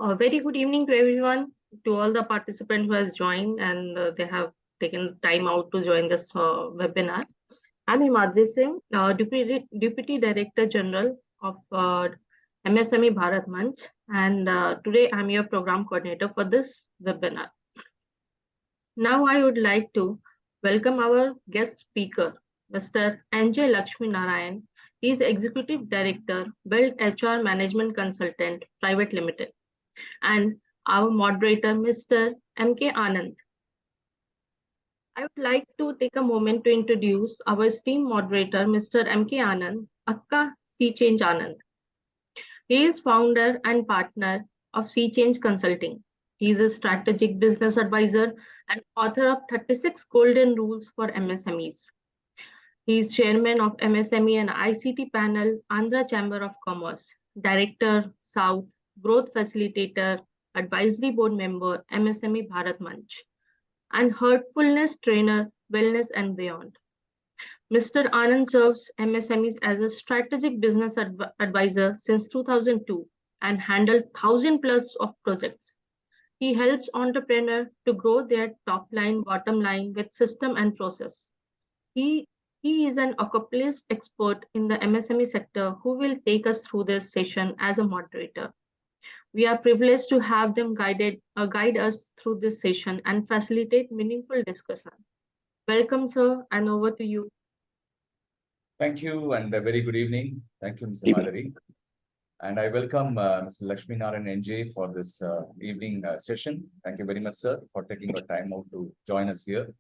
A very good evening to everyone, to all the participants who has joined and they have taken time out to join this webinar. I'm Himadri Singh, Deputy Director General of MSME Bharat Manch, and today I'm your program coordinator for this webinar. Now I would like to welcome our guest speaker, Mr. N.J. Lakshmi Narayan. He is Executive Director, Build HR Management Consultant, Private Limited, and our moderator, Mr. M.K.Anand. I would like to take a moment to introduce our esteemed moderator, Mr. M.K.Anand, Akka Sea Change Anand. He is founder and partner of Sea Change Consulting. He is a strategic business advisor and author of 36 Golden Rules for MSMEs. He is chairman of MSME and ICT panel, Andhra Chamber of Commerce, director, South, growth facilitator, advisory board member, MSME Bharat Manch, and Heartfulness trainer, wellness and beyond. Mr. Anand serves MSMEs as a strategic business advisor since 2002 and handled 1,000 plus of projects. He helps entrepreneurs to grow their top line, bottom line with system and process. He is an accomplished expert in the MSME sector who will take us through this session as a moderator. We are privileged to have them guide us through this session and facilitate meaningful discussion. Welcome, sir, and over to you. Thank you, and a very good evening. Thank you, Mr. Madhavi. And I welcome Mr. Lakshmi Narayan NJ for this evening session. Thank you very much, sir, for taking your time out to join us here.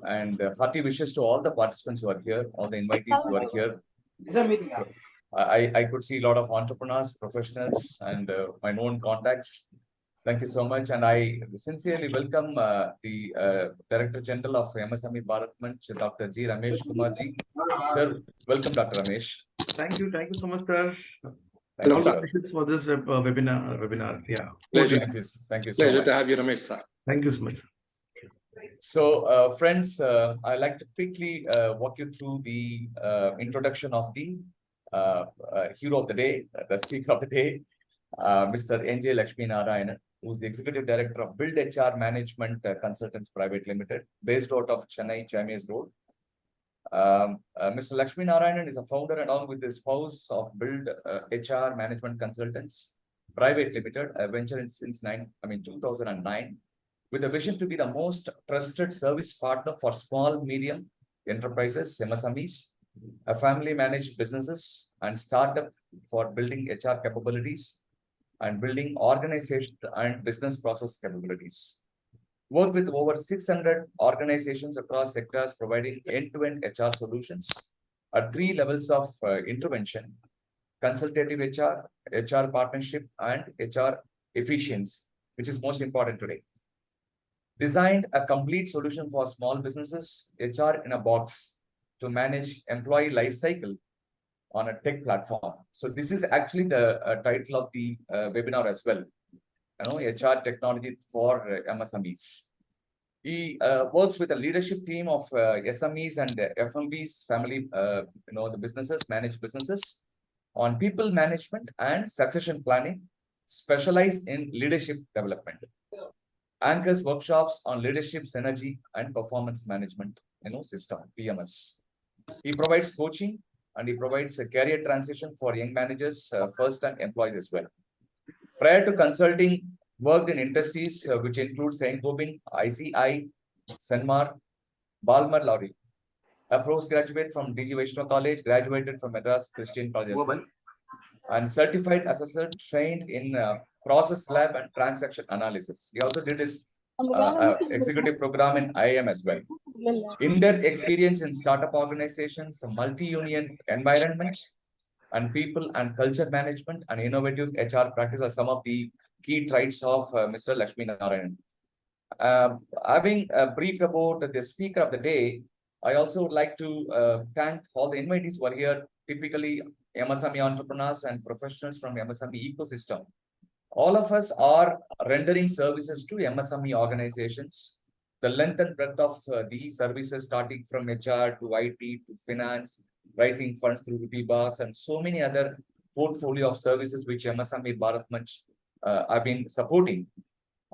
And hearty wishes to all the participants who are here, all the invitees who are here. I could see a lot of entrepreneurs, professionals, and my known contacts. Thank you so much. And I sincerely welcome the Director General of MSME Bharat Manch, Dr. G. Ramesh Kumarji. Sir, welcome, Dr. Ramesh. Thank you so much, sir. Congratulations for this webinar. Yeah. Pleasure. Thank you so Pleasure much. to have you, Ramesh, sir. Thank you so much. So, friends, I'd like to quickly walk you through the introduction of the hero of the day, the speaker of the day, Mr. N.J. Lakshmi Narayan, who's the Executive Director of Build HR Management Consultants Private Limited, based out of Chennai, Chamias Road. Mr. Lakshmi Narayan is a founder along with his spouse of Build HR Management Consultants Private Limited, a venture since 2009, with a vision to be the most trusted service partner for small, medium enterprises, MSMEs, family-managed businesses, and startup for building HR capabilities and building organization and business process capabilities. Work with over 600 organizations across sectors, providing end-to-end HR solutions at 3 levels of intervention: consultative HR, HR partnership, and HR efficiency, which is most important today. Designed a complete solution for small businesses, HR in a box, to manage employee life cycle on a tech platform. So this is actually the title of the webinar as well. HR technology for MSMEs. He works with a leadership team of SMEs and FMBs, family, the businesses, managed businesses, on people management and succession planning, specialized in leadership development. Anchors workshops on leadership, synergy, and performance management, system, PMS. He provides coaching and he provides a career transition for young managers, first-time employees as well. Prior to consulting, worked in industries which include St. Gobain, ICI, Sanmar, Balmer Lowry. A postgraduate from DG Vaishnav College, graduated from Madras Christian College as well, and certified assessor trained in process lab and transaction analysis. He also did his executive program in IIM as well. In-depth experience in startup organizations, multi-union environment, and people and culture management and innovative HR practice are some of the key traits of Mr. Lakshmi Narayan. Having briefed about the speaker of the day, I also would like to thank all the invitees who are here, typically MSME entrepreneurs and professionals from MSME ecosystem. All of us are rendering services to MSME organizations. The length and breadth of these services, starting from HR to IT to finance, raising funds through PBAS, and so many other portfolio of services which MSME Bharat Manch I've been supporting.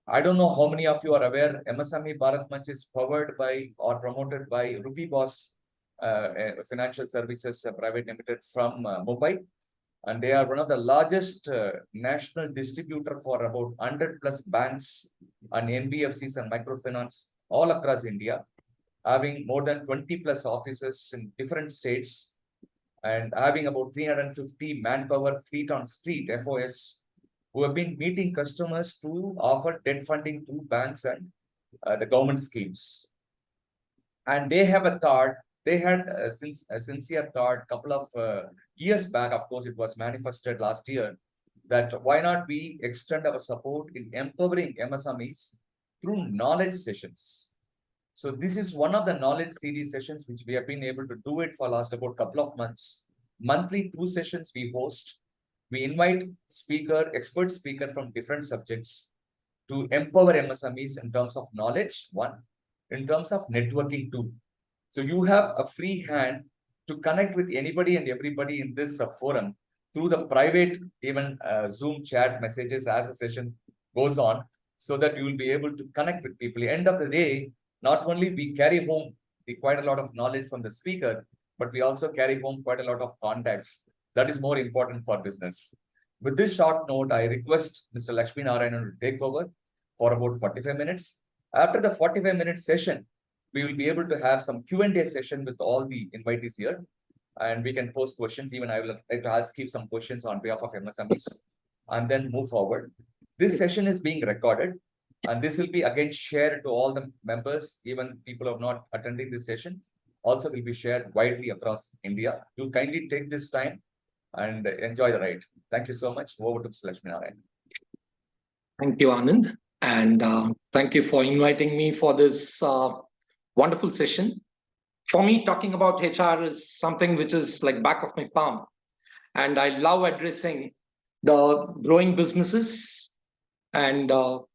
I don't know how many of you are aware, MSME Bharat Manch is powered by or promoted by Rupee Boss Financial Services Private Limited from Mumbai. And they are one of the largest national distributor for about 100 plus banks and NBFCs and microfinance all across India, having more than 20 plus offices in different states and having about 350 manpower fleet on street, FOS, who have been meeting customers to offer debt funding through banks and the government schemes. And they have a thought, they had a sincere thought couple of years back, of course, it was manifested last year, that why not we extend our support in empowering MSMEs through knowledge sessions. So this is one of the knowledge series sessions which we have been able to do it for last about couple of months. Monthly 2 sessions we host. We invite expert speaker from different subjects to empower MSMEs in terms of knowledge, one, in terms of networking too. So you have a free hand to connect with anybody and everybody in this forum through the private, even Zoom chat messages as the session goes on, so that you will be able to connect with people. End of the day, not only we carry home quite a lot of knowledge from the speaker, but we also carry home quite a lot of contacts. That is more important for business. With this short note, I request Mr. Lakshmi Narayanan to take over for about 45 minutes. After the 45-minute session, we will be able to have some Q&A session with all the invitees here. And we can post questions. Even I will like to ask you some questions on behalf of MSMEs and then move forward. This session is being recorded. And this will be again shared to all the members, even people who are not attending this session. Also will be shared widely across India. Do kindly take this time and enjoy the ride. Thank you so much. Over to Mr. Lakshmi Narayanan. Thank you, Anand. And thank you for inviting me for this wonderful session. For me, talking about HR is something which is like back of my palm. And I love addressing the growing businesses. And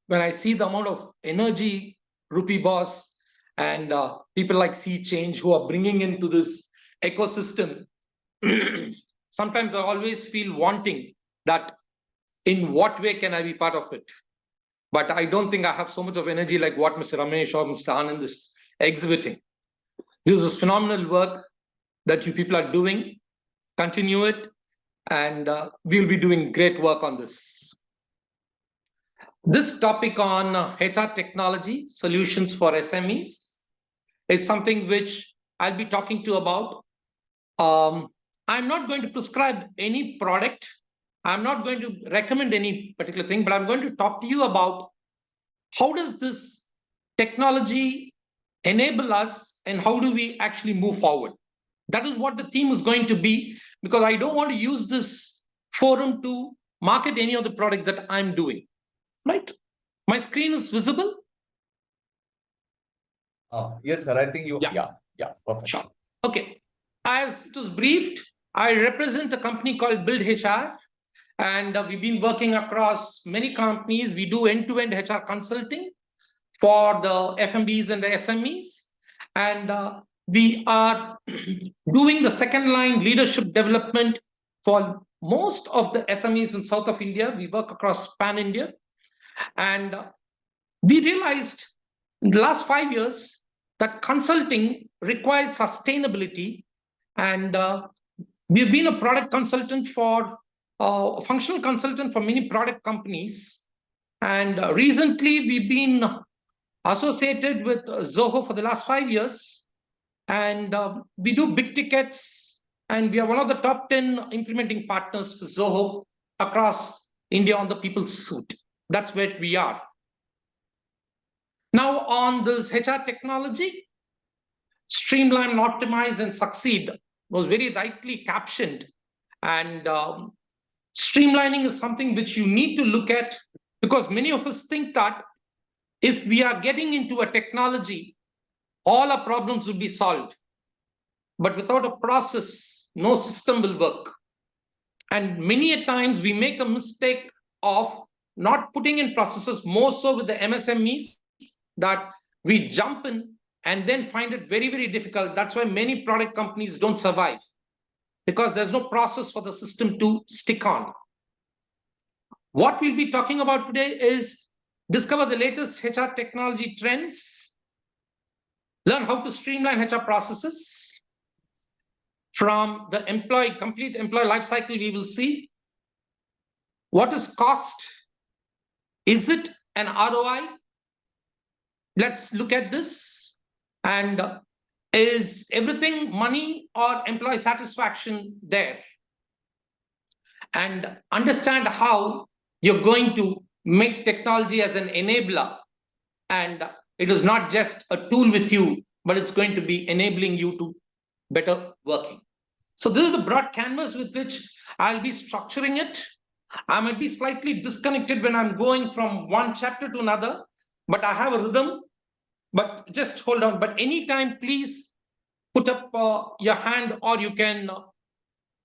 when I see the amount of energy Rupee Boss and people like Sea Change who are bringing into this ecosystem, sometimes I always feel wanting that in what way can I be part of it? But I don't think I have so much of energy like what Mr. Ramesh or Mr. Anand is exhibiting. This is phenomenal work that you people are doing. Continue it, and we'll be doing great work on this. This topic on HR technology solutions for SMEs is something which I'll be talking to about. I'm not going to prescribe any product. I'm not going to recommend any particular thing, but I'm going to talk to you about how does this technology enable us and how do we actually move forward. That is what the theme is going to be, because I don't want to use this forum to market any of the product that I'm doing, right? My screen is visible? Yes, sir. I think you, yeah, perfect. Sure. Okay. As it was briefed, I represent a company called Build HR, and we've been working across many companies. We do end-to-end HR consulting for the FMBs and the SMEs. And we are doing the second line leadership development for most of the SMEs in south of India. We work across pan-India. And we realized in the last 5 years that consulting requires sustainability. And we've been a product consultant for a functional consultant for many product companies. And recently we've been associated with Zoho for the last 5 years. And we do big tickets, and we are one of the top 10 implementing partners for Zoho across India on the People's Suite. That's where we are. Now on this HR technology, streamline, optimize, and succeed was very rightly captioned. And streamlining is something which you need to look at, because many of us think that if we are getting into a technology, all our problems will be solved. But without a process, no system will work. And many a times we make a mistake of not putting in processes, more so with the MSMEs, that we jump in and then find it very, very difficult. That's why many product companies don't survive, because there's no process for the system to stick on. What we'll be talking about today is discover the latest HR technology trends, learn how to streamline HR processes. From the complete employee life cycle, we will see what is cost. Is it an ROI? Let's look at this. And is everything money or employee satisfaction there? And understand how you're going to make technology as an enabler. And it is not just a tool with you, but it's going to be enabling you to better working. So this is the broad canvas with which I'll be structuring it. I might be slightly disconnected when I'm going from one chapter to another, but I have a rhythm. But just hold on. But anytime, please put up your hand, or you can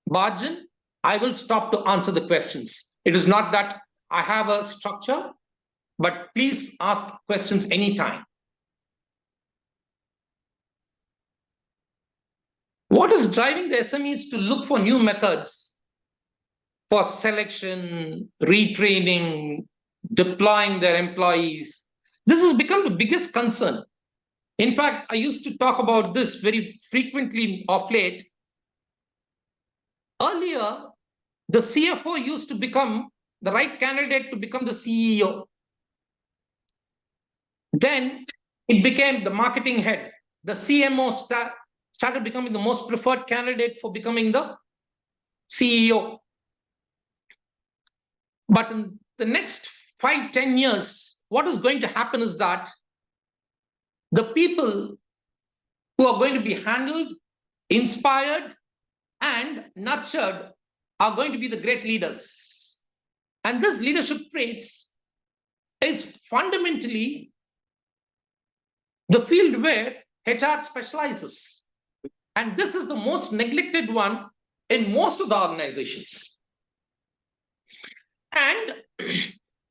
barge in. I will stop to answer the questions. It is not that I have a structure, but please ask questions anytime. What is driving the SMEs to look for new methods for selection, retraining, deploying their employees? This has become the biggest concern. In fact, I used to talk about this very frequently of late. Earlier, the CFO used to become the right candidate to become the CEO. Then it became the marketing head. The CMO started becoming the most preferred candidate for becoming the CEO. But in the next 5-10 years, what is going to happen is that the people who are going to be handled, inspired, and nurtured are going to be the great leaders. And this leadership traits is fundamentally the field where HR specializes. And this is the most neglected one in most of the organizations. And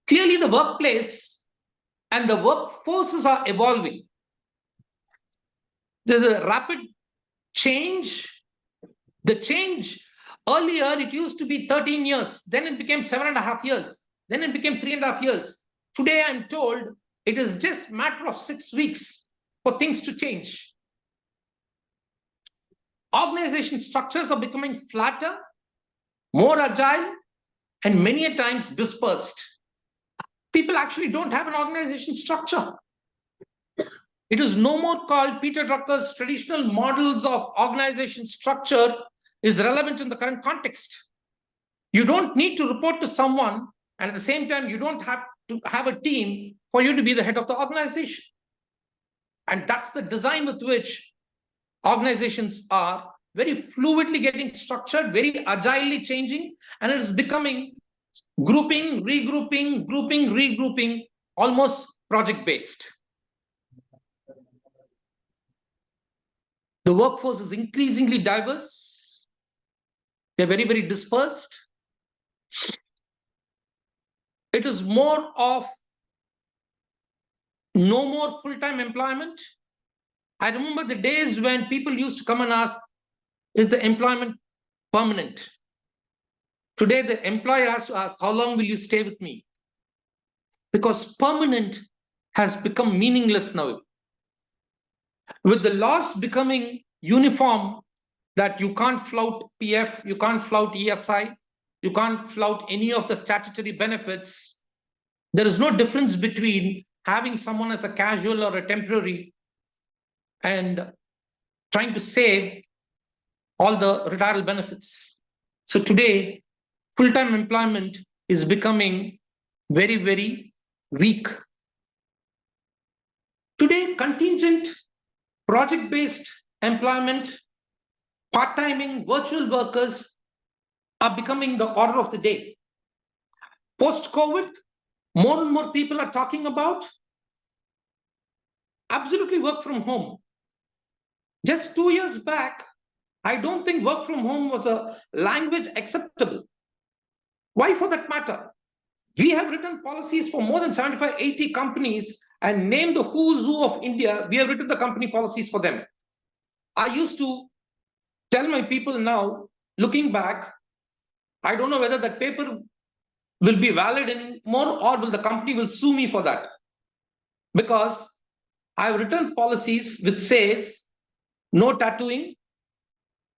clearly the workplace and the workforces are evolving. There's a rapid change. The change, earlier it used to be 13 years, then it became 7.5 years, then it became 3.5 years. Today I'm told it is just a matter of 6 weeks for things to change. Organization structures are becoming flatter, more agile, and many a times dispersed. People actually don't have an organization structure. It is no more called Peter Drucker's traditional models of organization structure is relevant in the current context. You don't need to report to someone, and at the same time, you don't have to have a team for you to be the head of the organization. And that's the design with which organizations are very fluidly getting structured, very agilely changing, and it is becoming grouping, regrouping, grouping, regrouping, almost project-based. The workforce is increasingly diverse. They're very, very dispersed. It is more of no more full-time employment. I remember the days when people used to come and ask, is the employment permanent? Today, the employer has to ask, how long will you stay with me? Because permanent has become meaningless now. With the laws becoming uniform, that you can't flout PF, you can't flout ESI, you can't flout any of the statutory benefits. There is no difference between having someone as a casual or a temporary and trying to save all the retirement benefits. So today, full-time employment is becoming very, very weak. Today, contingent, project-based employment, part-timing, virtual workers are becoming the order of the day. Post-COVID, more and more people are talking about absolutely work from home. Just 2 years back, I don't think work from home was a language acceptable. Why for that matter? We have written policies for more than 75, 80 companies and named the who's who of India. We have written the company policies for them. I used to tell my people now, looking back, I don't know whether that paper will be valid anymore, or will the company will sue me for that? Because I've written policies which says no tattooing,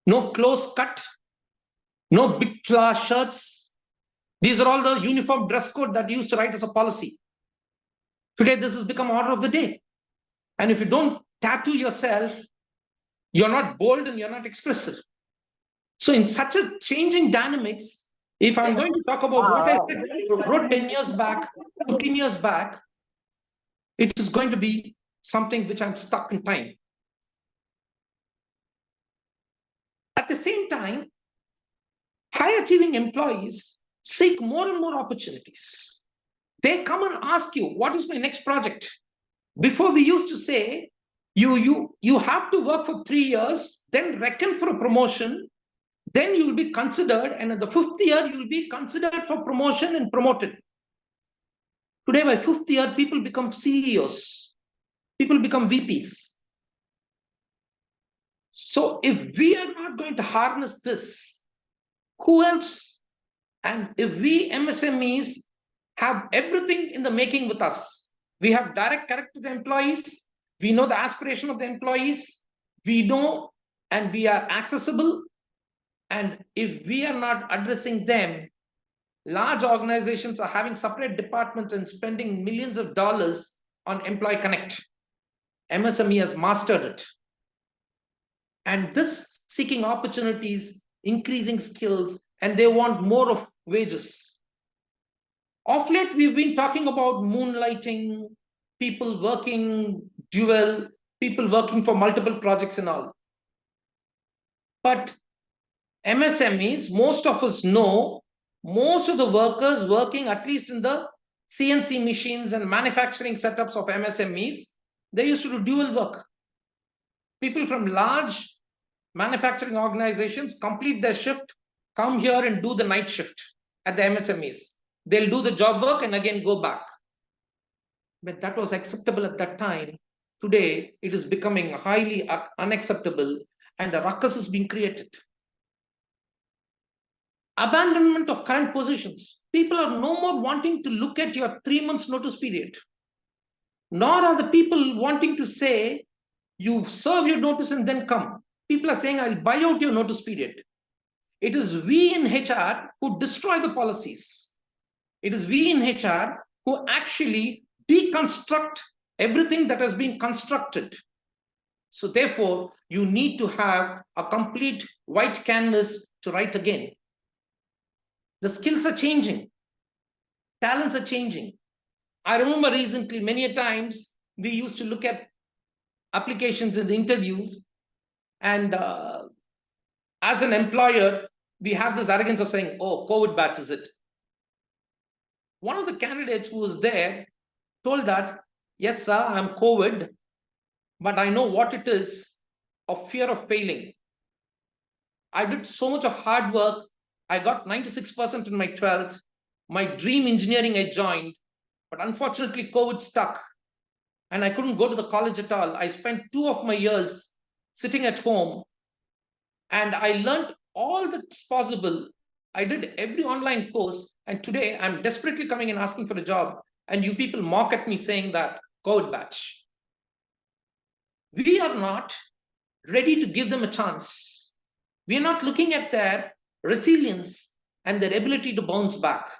no close cut, no big flower shirts. These are all the uniform dress code that used to write as a policy. Today, this has become order of the day. And if you don't tattoo yourself, you're not bold and you're not expressive. So in such a changing dynamics, if I'm going to talk about what I wrote 10 years back, 15 years back, it is going to be something which I'm stuck in time. At the same time, high achieving employees seek more and more opportunities. They come and ask you, what is my next project? Before we used to say, you have to work for 3 years, then reckon for a promotion, then you will be considered, and in the 5th year, you will be considered for promotion and promoted. Today, by 5th year, people become CEOs, people become VPs. So if we are not going to harness this, who else? And if we MSMEs have everything in the making with us, we have direct connect to the employees, we know the aspiration of the employees, we know and we are accessible. And if we are not addressing them, large organizations are having separate departments and spending millions of dollars on Employee Connect. MSME has mastered it. And this seeking opportunities, increasing skills, and they want more of wages. Of late, we've been talking about moonlighting, people working dual, people working for multiple projects and all. But MSMEs, most of us know, most of the workers working at least in the CNC machines and manufacturing setups of MSMEs, they used to do dual work. People from large manufacturing organizations complete their shift, come here and do the night shift at the MSMEs. They'll do the job work and again go back. But that was acceptable at that time. Today, it is becoming highly unacceptable and a ruckus is being created. Abandonment of current positions. People are no more wanting to look at your 3 months notice period. Nor are the people wanting to say, you serve your notice and then come. People are saying, I'll buy out your notice period. It is we in HR who destroy the policies. It is we in HR who actually deconstruct everything that has been constructed. So therefore, you need to have a complete white canvas to write again. The skills are changing. Talents are changing. I remember recently, many a times, we used to look at applications in the interviews, and as an employer, we have this arrogance of saying, oh, COVID batch is it. One of the candidates who was there told that, yes, sir, I'm COVID, but I know what it is of fear of failing. I did so much of hard work. I got 96% in my 12th. My dream engineering I joined, but unfortunately COVID stuck and I couldn't go to the college at all. I spent 2 of my years sitting at home and I learned all that's possible. I did every online course and today I'm desperately coming and asking for a job and you people mock at me saying that COVID batch. We are not ready to give them a chance. We are not looking at their resilience and their ability to bounce back.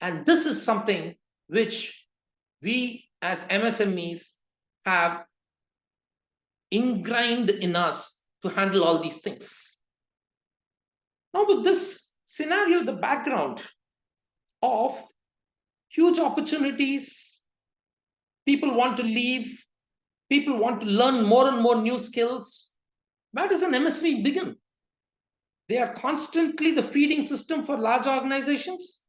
And this is something which we as MSMEs have ingrained in us to handle all these things. Now with this scenario, the background of huge opportunities, people want to leave, people want to learn more and more new skills. Where does an MSME begin? They are constantly the feeding system for large organizations.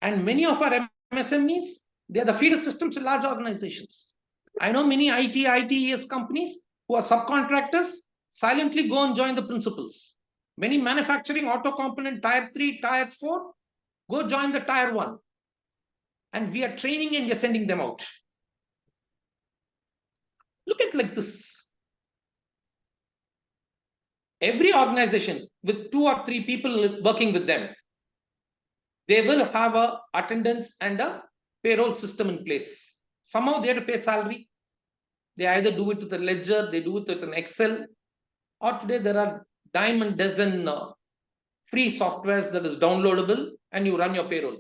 And many of our MSMEs, they are the feeder systems to large organizations. I know many ITES companies who are subcontractors silently go and join the principals. Many manufacturing auto component tier 3, tier 4, go join the tier 1. And we are training and we are sending them out. Look at like this. Every organization with 2 or 3 people working with them, they will have a attendance and a payroll system in place. Somehow they have to pay salary. They either do it with a ledger, they do it with an Excel, or today there are dime and dozen free softwares that is downloadable and you run your payroll.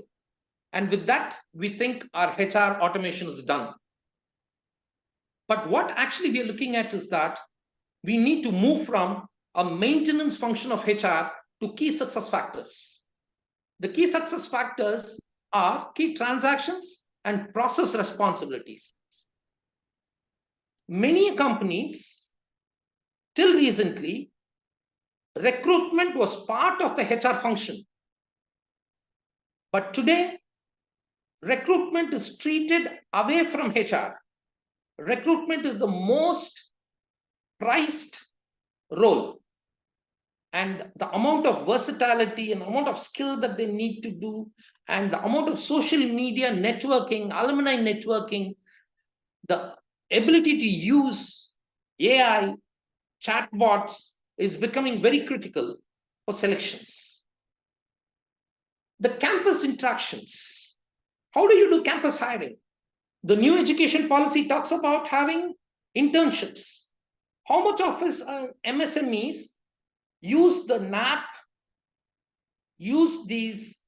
And with that, we think our HR automation is done. But what actually we are looking at is that we need to move from a maintenance function of HR to key success factors. The key success factors are key transactions and process responsibilities. Many companies, till recently, recruitment was part of the HR function. But today, recruitment is treated away from HR. Recruitment is the most prized role. And the amount of versatility and amount of skill that they need to do, and the amount of social media networking, alumni networking, the ability to use AI, chatbots is becoming very critical for selections. The campus interactions. How do you do campus hiring? The new education policy talks about having internships. How much of his MSMEs use the NAP, use these,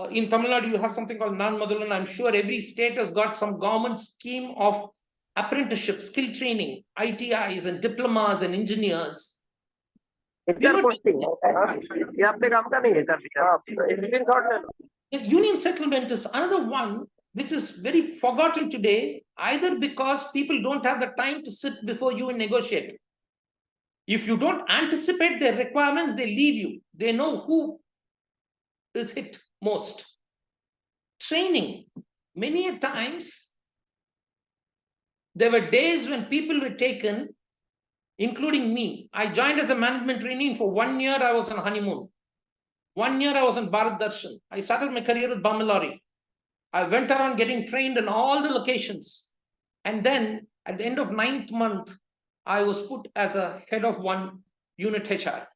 in Tamil Nadu, you have something called Nan Madulan. I'm sure every state has got some government scheme of apprenticeship, skill training, ITIs and diplomas and engineers. Union settlement is another one which is very forgotten today, either because people don't have the time to sit before you and negotiate. If you don't anticipate their requirements, they leave you. They know who is hit most. Training. Many a times, there were days when people were taken, including me. I joined as a management trainee. For 1 year, I was on honeymoon. 1 year, I was in Bharat Darshan. I started my career with Bamalori. I went around getting trained in all the locations. And then at the end of 9th month, I was put as a head of one unit HR.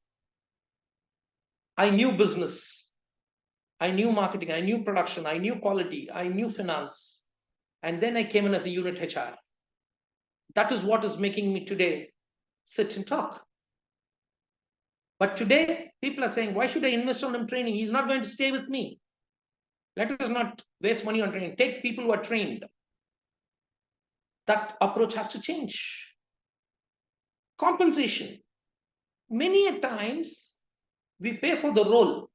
I knew business. I knew marketing. I knew production. I knew quality. I knew finance. And then I came in as a unit HR. That is what is making me today sit and talk. But today, people are saying, why should I invest on him training? He's not going to stay with me. Let us not waste money on training. Take people who are trained. That approach has to change. Compensation. Many a times, we pay for the role.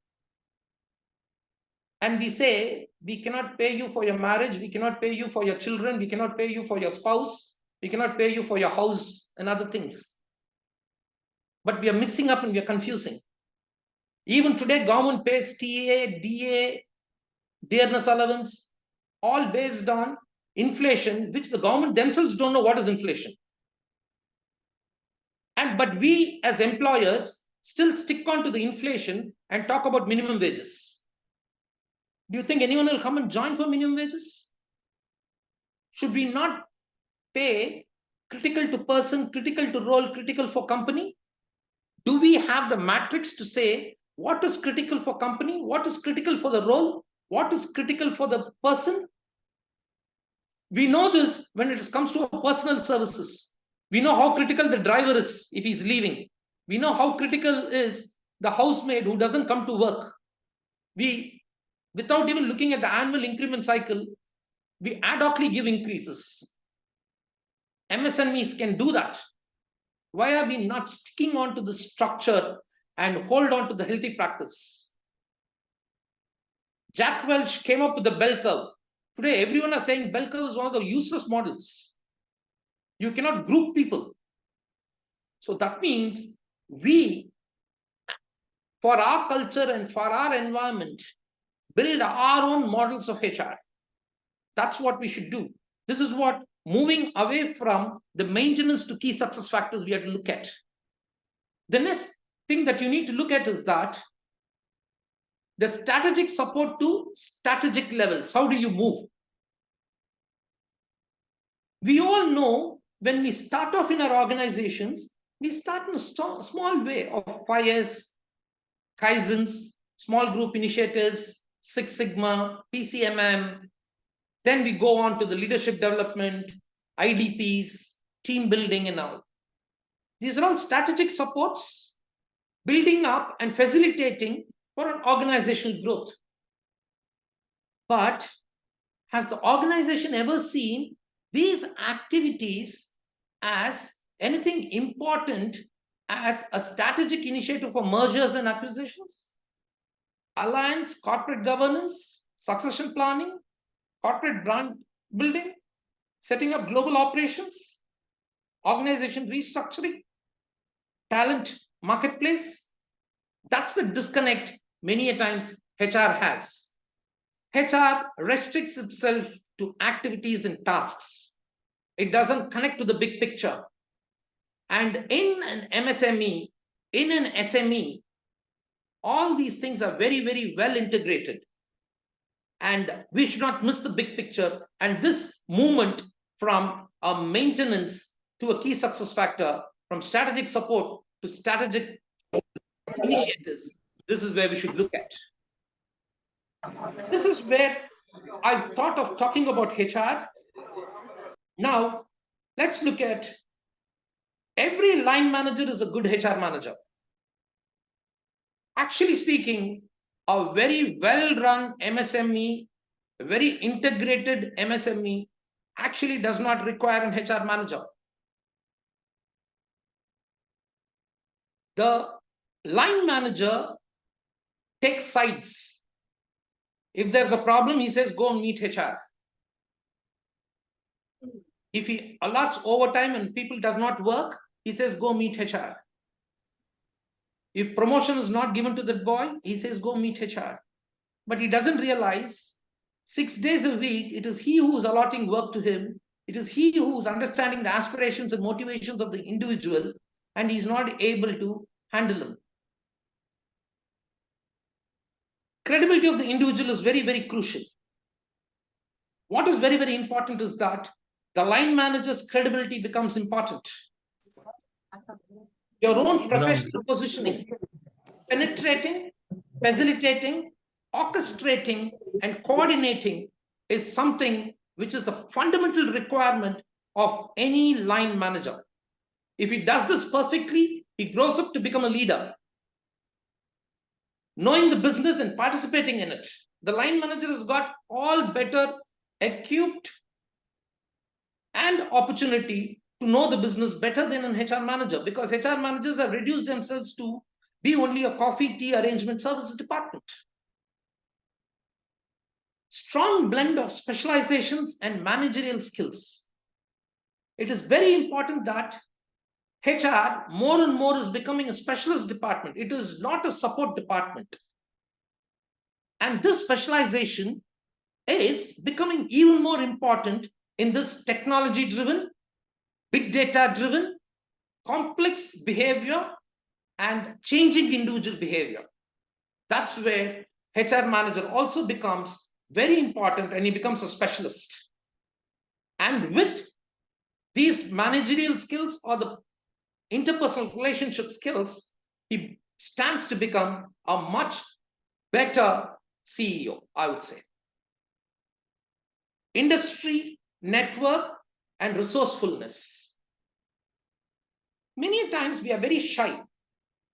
And we say, we cannot pay you for your marriage. We cannot pay you for your children. We cannot pay you for your spouse. We cannot pay you for your house and other things. But we are mixing up and we are confusing. Even today, government pays TA, DA, dearness allowance, all based on inflation, which the government themselves don't know what is inflation. But we as employers still stick on to the inflation and talk about minimum wages. Do you think anyone will come and join for minimum wages? Should we not pay critical to person, critical to role, critical for company? Do we have the matrix to say what is critical for company, what is critical for the role, what is critical for the person? We know this when it comes to personal services. We know how critical the driver is if he's leaving. We know how critical is the housemaid who doesn't come to work. We, without even looking at the annual increment cycle, we ad hocly give increases. MSMEs can do that. Why are we not sticking on to the structure and hold on to the healthy practice? Jack Welch came up with the bell curve. Today, everyone is saying bell curve is one of the useless models. You cannot group people. So that means we, for our culture and for our environment, build our own models of HR. That's what we should do. This is what moving away from the maintenance to key success factors we have to look at. The next thing that you need to look at is that the strategic support to strategic levels. How do you move? We all know when we start off in our organizations, we start in a small way of fires, kaizens, small group initiatives, Six Sigma, PCMM. Then we go on to the leadership development, IDPs, team building and all. These are all strategic supports, building up and facilitating for an organizational growth. But has the organization ever seen these activities as anything important as a strategic initiative for mergers and acquisitions, alliance, corporate governance, succession planning, corporate brand building, setting up global operations, organization restructuring, talent marketplace? That's the disconnect many a times HR has. HR restricts itself to activities and tasks. It doesn't connect to the big picture. And in an MSME, in an SME, all these things are very, very well integrated. And we should not miss the big picture. And this movement from a maintenance to a key success factor, from strategic support to strategic initiatives, this is where we should look at. This is where I thought of talking about HR. Now, let's look at every line manager is a good HR manager. Actually speaking, a very well-run MSME, a very integrated MSME actually does not require an HR manager. The line manager takes sides. If there's a problem, he says, go and meet HR. If he allots overtime and people does not work, he says, go meet HR. If promotion is not given to that boy, he says, go meet HR. But he doesn't realize 6 days a week, it is he who is allotting work to him. It is he who is understanding the aspirations and motivations of the individual, and he's not able to handle them. Credibility of the individual is very, very crucial. What is very, very important is that the line manager's credibility becomes important. Your own professional positioning, penetrating, facilitating, orchestrating, and coordinating is something which is the fundamental requirement of any line manager. If he does this perfectly, he grows up to become a leader. Knowing the business and participating in it. The line manager has got all better equipped and opportunity to know the business better than an HR manager, because HR managers have reduced themselves to be only a coffee, tea arrangement services department. Strong blend of specializations and managerial skills. It is very important that HR more and more is becoming a specialist department. It is not a support department. And this specialization is becoming even more important in this technology-driven, big data-driven, complex behavior and changing individual behavior. That's where HR manager also becomes very important, and he becomes a specialist. And with these managerial skills or the interpersonal relationship skills, he stands to become a much better CEO, I would say. Industry, network, and resourcefulness. Many times we are very shy.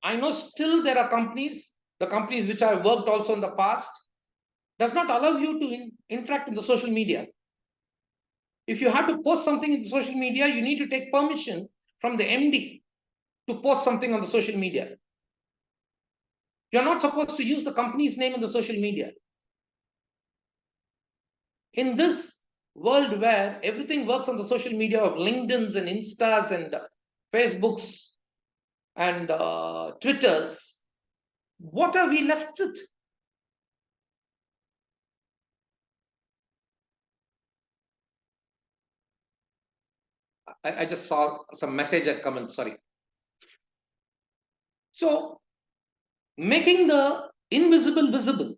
I know still there are companies, the companies which I worked also in the past, does not allow you to interact in the social media. If you have to post something in the social media, you need to take permission from the MD to post something on the social media. You're not supposed to use the company's name in the social media. In this world where everything works on the social media of LinkedIn's and Instas and Facebooks and Twitters, what are we left with? I just saw some message that come in, sorry. So, making the invisible visible.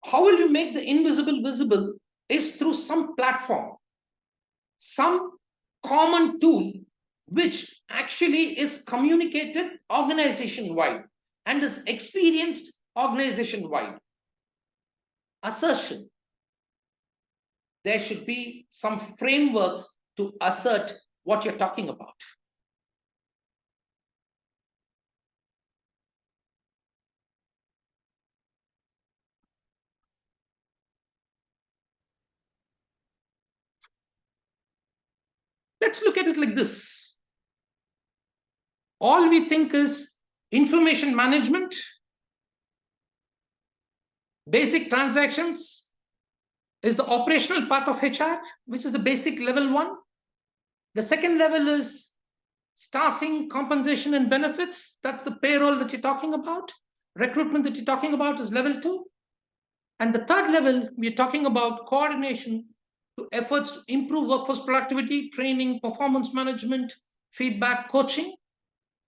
How will you make the invisible visible is through some platform, some common tool which actually is communicated organization-wide and is experienced organization-wide assertion. There should be some frameworks to assert what you're talking about. Let's look at it like this. All we think is information management, basic transactions is the operational part of HR, which is the basic level 1. The second level is staffing, compensation, and benefits. That's the payroll that you're talking about. Recruitment that you're talking about is level 2. And the third level, we're talking about coordination to efforts to improve workforce productivity, training, performance management, feedback, coaching.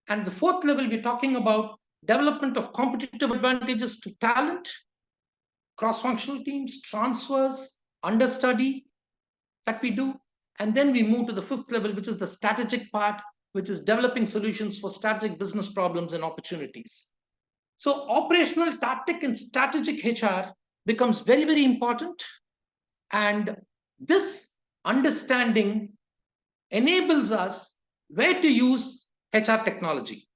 And the fourth level, we're talking about development of competitive advantages to talent, cross-functional teams, transfers, understudy that we do. And then we move to the fifth level, which is the strategic part, which is developing solutions for strategic business problems and opportunities. So operational, tactic, and strategic HR becomes very, very important. And this understanding enables us where to use HR technology.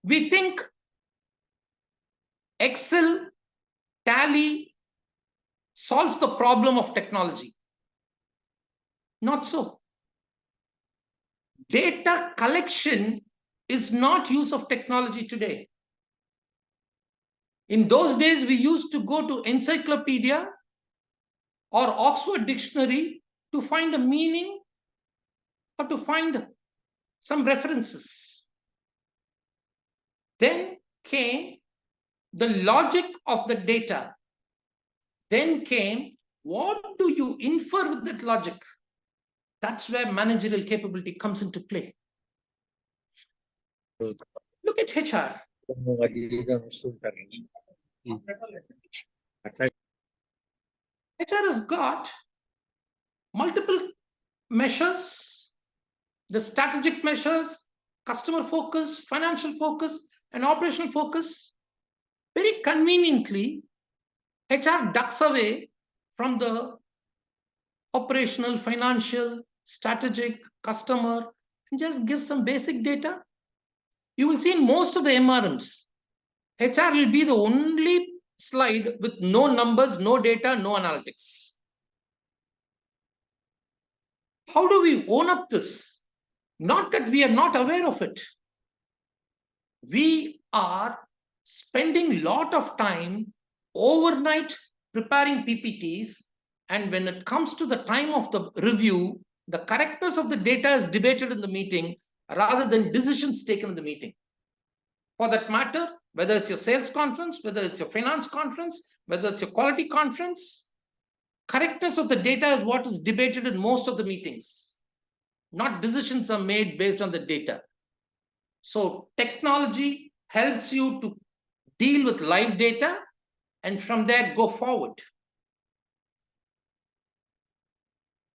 We think Excel, Tally solves the problem of technology. Not so. Data collection is not use of technology today. In those days, we used to go to encyclopedia or Oxford Dictionary to find a meaning or to find some references. Then came the logic of the data. Then came, what do you infer with that logic? That's where managerial capability comes into play. Look at HR. HR has got multiple measures, the strategic measures, customer focus, financial focus, and operational focus. Very conveniently, HR ducks away from the operational, financial, strategic, customer, and just gives some basic data. You will see in most of the MRMs, HR will be the only slide with no numbers, no data, no analytics. How do we own up this? Not that we are not aware of it. We are spending a lot of time overnight preparing PPTs, and when it comes to the time of the review, the correctness of the data is debated in the meeting rather than decisions taken in the meeting. For that matter, whether it's your sales conference, whether it's your finance conference, whether it's your quality conference, correctness of the data is what is debated in most of the meetings. Not decisions are made based on the data. So technology helps you to deal with live data and from there go forward.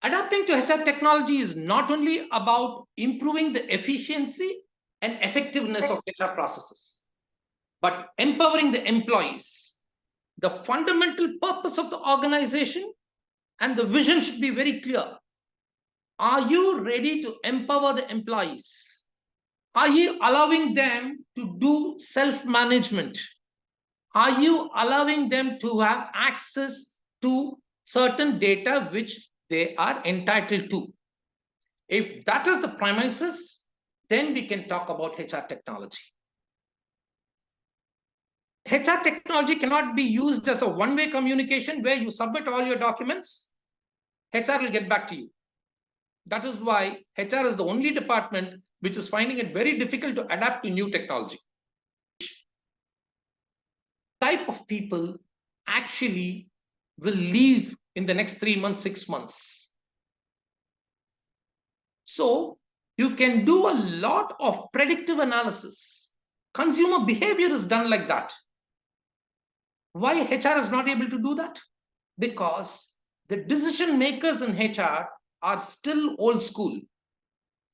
Adapting to HR technology is not only about improving the efficiency and effectiveness of HR processes, but empowering the employees. The fundamental purpose of the organization and the vision should be very clear. Are you ready to empower the employees? Are you allowing them to do self-management? Are you allowing them to have access to certain data which they are entitled to? If that is the premises, then we can talk about HR technology. HR technology cannot be used as a one-way communication where you submit all your documents, HR will get back to you. That is why HR is the only department which is finding it very difficult to adapt to new technology. Type of people actually will leave in the next 3 months, 6 months. So you can do a lot of predictive analysis. Consumer behavior is done like that. Why HR is not able to do that? Because the decision makers in HR are still old school.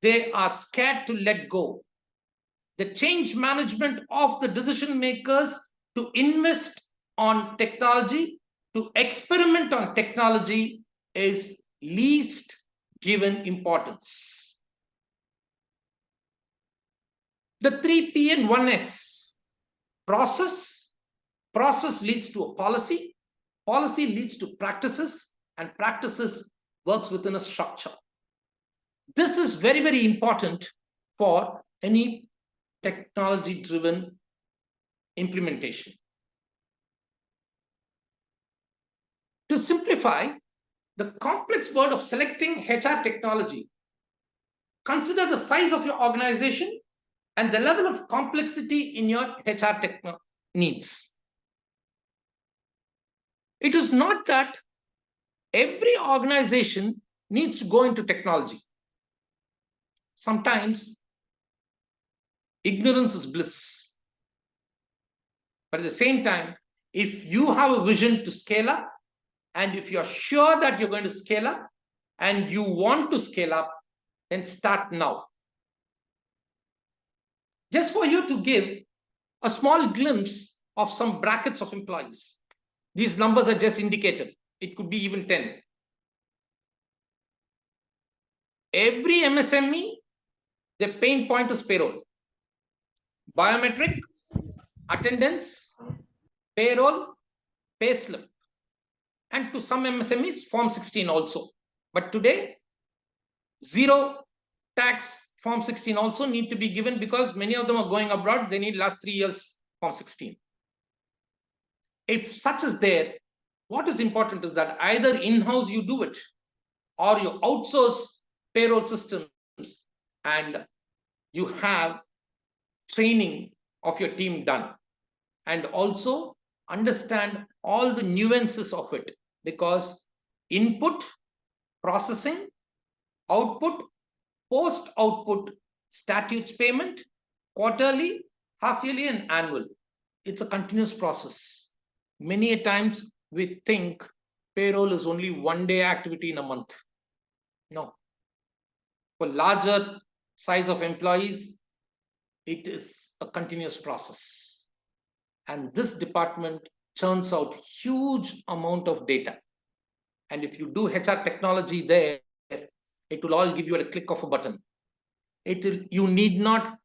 They are scared to let go. The change management of the decision makers to invest on technology, to experiment on technology is least given importance. The 3P and 1S, process leads to a policy leads to practices, and practices works within a structure. This is very, very important for any technology-driven implementation. To simplify the complex world of selecting HR technology, consider the size of your organization and the level of complexity in your HR needs. It is not that every organization needs to go into technology. Sometimes ignorance is bliss. But at the same time, if you have a vision to scale up, and if you're sure that you're going to scale up and you want to scale up, then start now. Just for you to give a small glimpse of some brackets of employees. These numbers are just indicative. It could be even 10. Every MSME, the pain point is payroll. Biometric, attendance, payroll, payslip. And to some MSMEs, Form 16 also. But today, zero tax Form 16 also need to be given because many of them are going abroad. They need last 3 years Form 16. If such is there, what is important is that either in-house you do it or you outsource payroll systems and you have training of your team done, and also understand all the nuances of it, because input, processing, output, post-output, statutes payment, quarterly, half-yearly and annual. It's a continuous process. Many a times we think payroll is only 1 day activity in a month. No. For larger size of employees, it is a continuous process. And this department churns out huge amount of data. And if you do HR technology there, it will all give you at a click of a button. You need not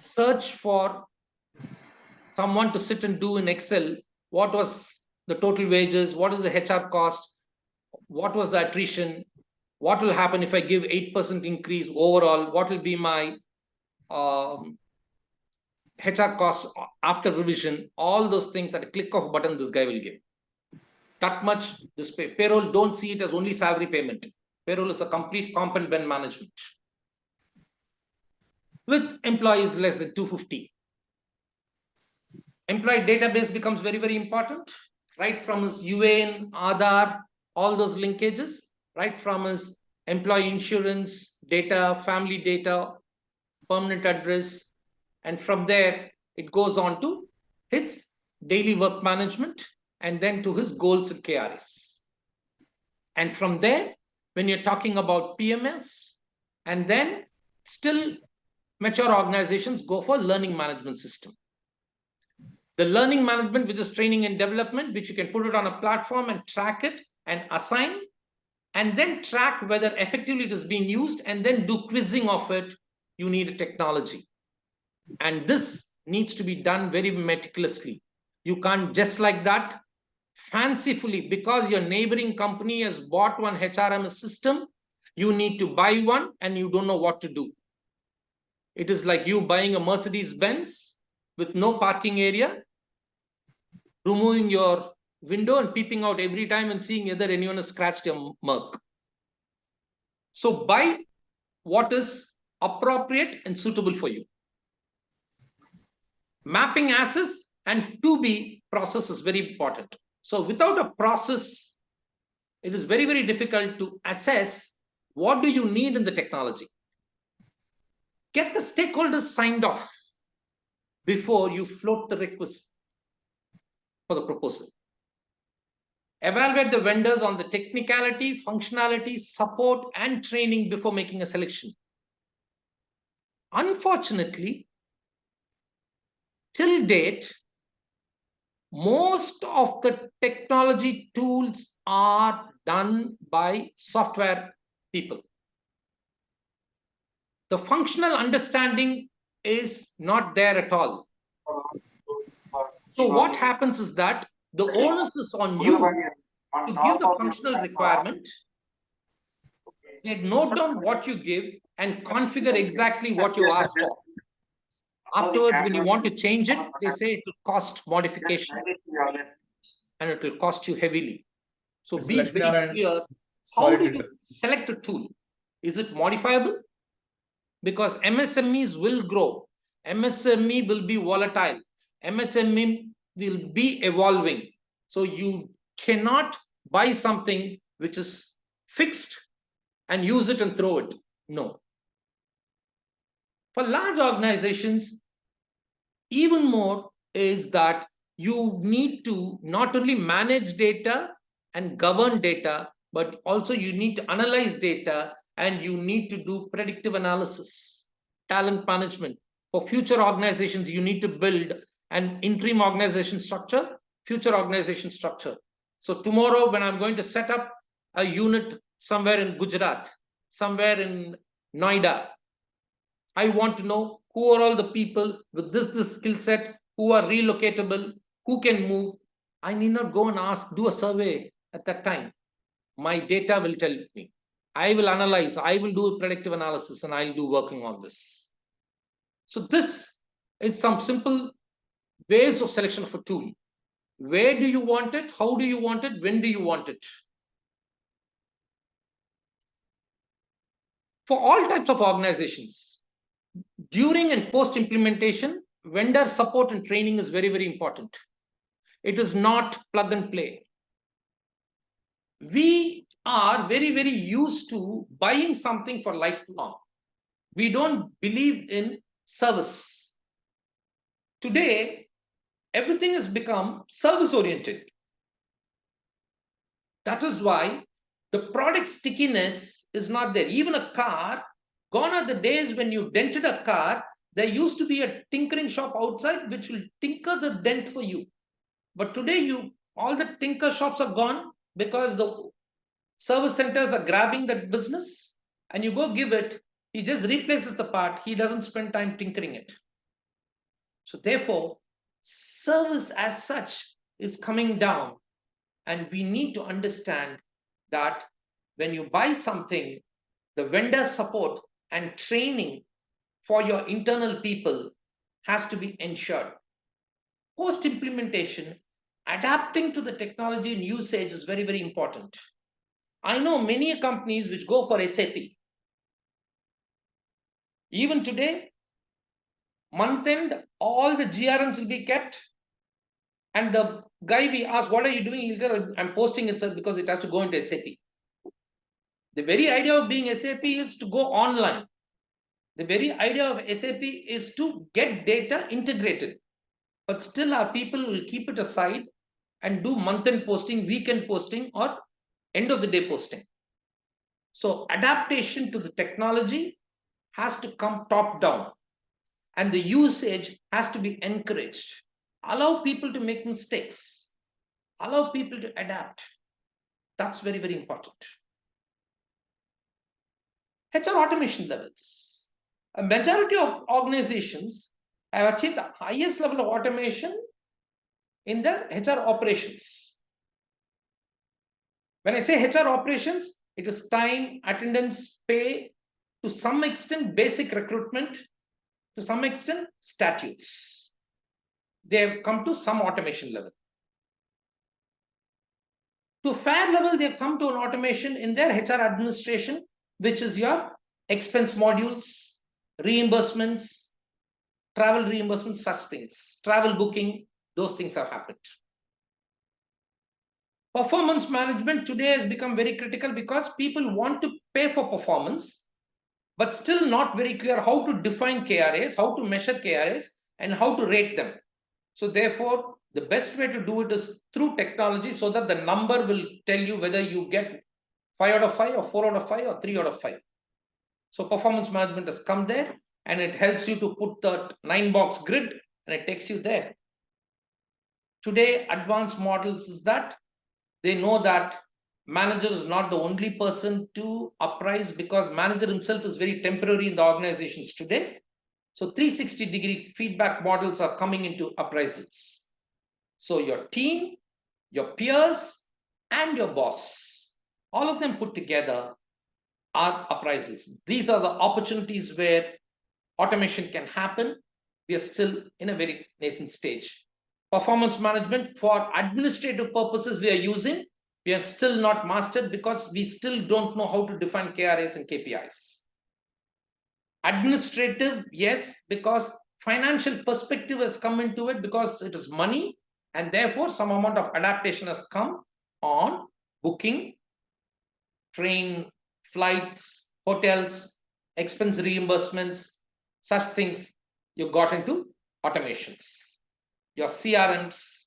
search for someone to sit and do in Excel what was the total wages, what is the HR cost, what was the attrition, what will happen if I give 8% increase overall, what will be my HR costs after revision. All those things at a click of a button this guy will give. That much, this payroll, don't see it as only salary payment. Payroll is a complete comp and ben management. With employees less than 250. Employee database becomes very, very important, right from his UAN, Aadhaar, all those linkages, right from his employee insurance data, family data, permanent address, and from there it goes on to his daily work management and then to his goals and KRS. And from there, when you're talking about PMS, and then still mature organizations go for learning management system. The learning management, which is training and development, which you can put it on a platform and track it and assign, and then track whether effectively it is being used, and then do quizzing of it, you need a technology. And this needs to be done very meticulously. You can't just like that, fancifully, because your neighboring company has bought one HRMS system, you need to buy one and you don't know what to do. It is like you buying a Mercedes-Benz with no parking area, removing your window and peeping out every time and seeing whether anyone has scratched your Merc. So buy what is appropriate and suitable for you. Mapping assets and to be process is very important. So without a process, it is very, very difficult to assess what do you need in the technology. Get the stakeholders signed off before you float the request for the proposal. Evaluate the vendors on the technicality, functionality, support, and training before making a selection. Unfortunately, till date, most of the technology tools are done by software people. The functional understanding is not there at all. So what happens is that the onus is on you to give the functional requirement. They note down what you give and configure exactly what you ask for. Afterwards, when you want to change it, they say it will cost modification and it will cost you heavily. So Mr. be very Lakshminarayan, clear. How sorry do to you select a tool? Is it modifiable? Because MSMEs will grow. MSME will be volatile. MSME will be evolving. So you cannot buy something which is fixed and use it and throw it. No. For large organizations, even more is that you need to not only manage data and govern data, but also you need to analyze data and you need to do predictive analysis, talent management. For future organizations, you need to build an interim organization structure, future organization structure. So tomorrow, when I'm going to set up a unit somewhere in Gujarat, somewhere in Noida, I want to know who are all the people with this skill set, who are relocatable, who can move. I need not go and ask, do a survey at that time. My data will tell me. I will analyze, I will do a predictive analysis, and I'll do working on this. So this is some simple ways of selection of a tool. Where do you want it? How do you want it? When do you want it? For all types of organizations, during and post implementation, vendor support and training is very, very important. It is not plug and play. We are very, very used to buying something for lifelong. We don't believe in service. Today, everything has become service oriented. That is why the product stickiness is not there. Even a car, gone are the days when you dented a car, there used to be a tinkering shop outside which will tinker the dent for you. But today, all the tinker shops are gone because the service centers are grabbing that business, and you go give it, he just replaces the part, he doesn't spend time tinkering it. So therefore, service as such is coming down, and we need to understand that when you buy something, the vendor support and training for your internal people has to be ensured. Post implementation, adapting to the technology and usage is very, very important. I know many companies which go for SAP. Even today, month end, all the GRMs will be kept. And the guy we ask, what are you doing? He'll tell, I'm posting it, sir, because it has to go into SAP. The very idea of being SAP is to go online. The very idea of SAP is to get data integrated. But still our people will keep it aside and do month-end posting, weekend posting, or end of the day posting. So adaptation to the technology has to come top down, and the usage has to be encouraged. Allow people to make mistakes. Allow people to adapt. That's very, very important. HR automation levels. A majority of organizations have achieved the highest level of automation in their HR operations. When I say HR operations, it is time, attendance, pay, to some extent basic recruitment, to some extent statutes. They have come to some automation level. To fair level, they have come to an automation in their HR administration, which is your expense modules, reimbursements, travel reimbursements, such things, travel booking, those things have happened. Performance management today has become very critical because people want to pay for performance, but still not very clear how to define KRAs, how to measure KRAs, and how to rate them. So therefore, the best way to do it is through technology, so that the number will tell you whether you get 5 out of 5 or 4 out of 5 or 3 out of 5. So performance management has come there, and it helps you to put that 9-box grid, and it takes you there. today advanced models is that they know that manager is not the only person to apprise, because manager himself is very temporary in the organizations today. So 360-degree feedback models are coming into appraisals. So your team, your peers, and your boss, all of them put together are appraisals. These are the opportunities where automation can happen. We are still in a very nascent stage. Performance management for administrative purposes we are using. We are still not mastered because we still don't know how to define KRAs and KPIs. Administrative, yes, because financial perspective has come into it because it is money, and therefore some amount of adaptation has come on booking, train, flights, hotels, expense reimbursements, such things. You got into automations. Your CRMs,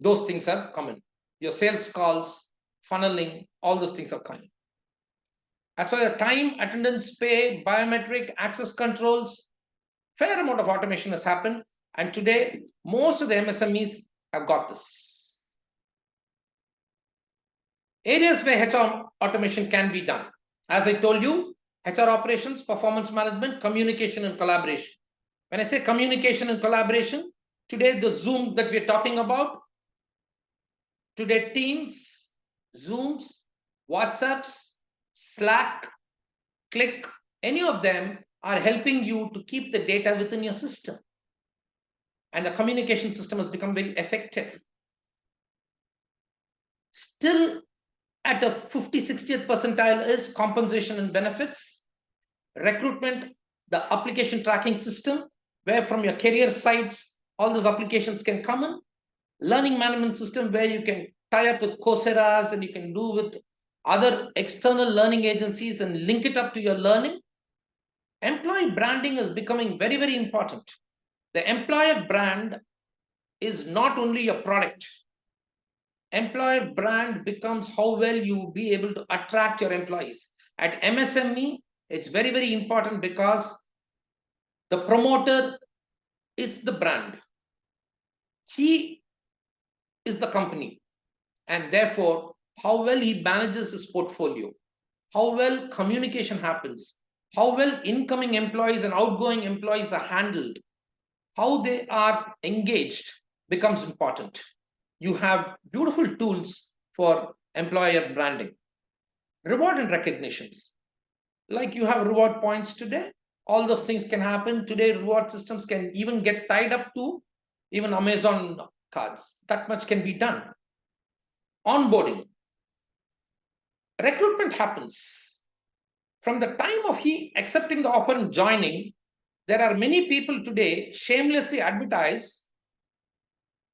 those things are coming. Your sales calls, funneling, all those things are coming. As for your time, attendance, pay, biometric, access controls, fair amount of automation has happened. And today, most of the MSMEs have got this. Areas where HR automation can be done. As I told you, HR operations, performance management, communication and collaboration. When I say communication and collaboration, today the Zoom that we're talking about, today Teams, Zooms, WhatsApps, Slack, Click, any of them are helping you to keep the data within your system. And the communication system has become very effective. Still at a 50-60th percentile is compensation and benefits, recruitment, the application tracking system, where from your career sites, all those applications can come in, learning management system, where you can tie up with Coursera's and you can do with other external learning agencies and link it up to your learning. Employee branding is becoming very, very important. The employer brand is not only your product. Employer brand becomes how well you be able to attract your employees. At MSME, it's very, very important because the promoter is the brand. He is the company. And therefore, how well he manages his portfolio, how well communication happens, how well incoming employees and outgoing employees are handled, how they are engaged becomes important. You have beautiful tools for employer branding. Reward and recognitions. Like you have reward points today, all those things can happen. Today, reward systems can even get tied up to even Amazon cards. That much can be done. Onboarding. Recruitment happens. From the time of he accepting the offer and joining, there are many people today shamelessly advertise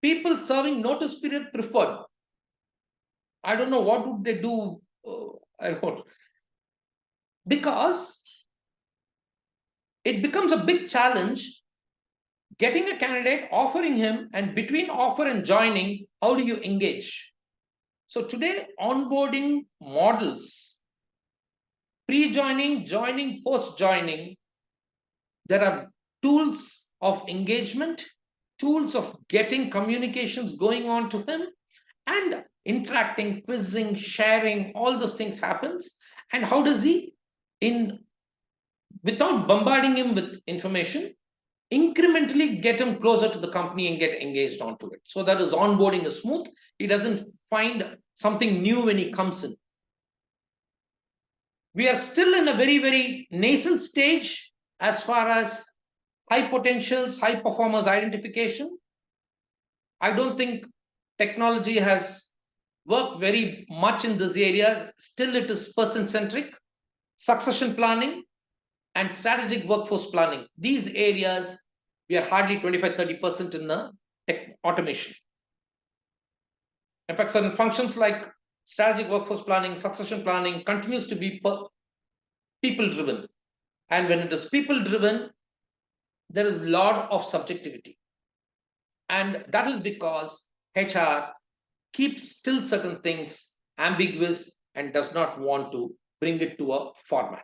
people serving notice period preferred. I don't know what would they do. I don't know. Because it becomes a big challenge getting a candidate, offering him, and between offer and joining, how do you engage? So today, onboarding models, pre-joining, joining, post-joining, there are tools of engagement, tools of getting communications going on to him, and interacting, quizzing, sharing, all those things happens. And how does he, without bombarding him with information, incrementally get him closer to the company and get engaged onto it, so that his onboarding is smooth. He doesn't find something new when he comes in. We are still in a very, very nascent stage as far as high potentials, high performers identification. I don't think technology has worked very much in this area. Still, it is person-centric. Succession planning and strategic workforce planning. These areas, we are hardly 25-30% in the tech automation. In fact, certain functions like strategic workforce planning, succession planning continues to be people-driven. And when it is people-driven, there is a lot of subjectivity. And that is because HR keeps still certain things ambiguous and does not want to bring it to a format.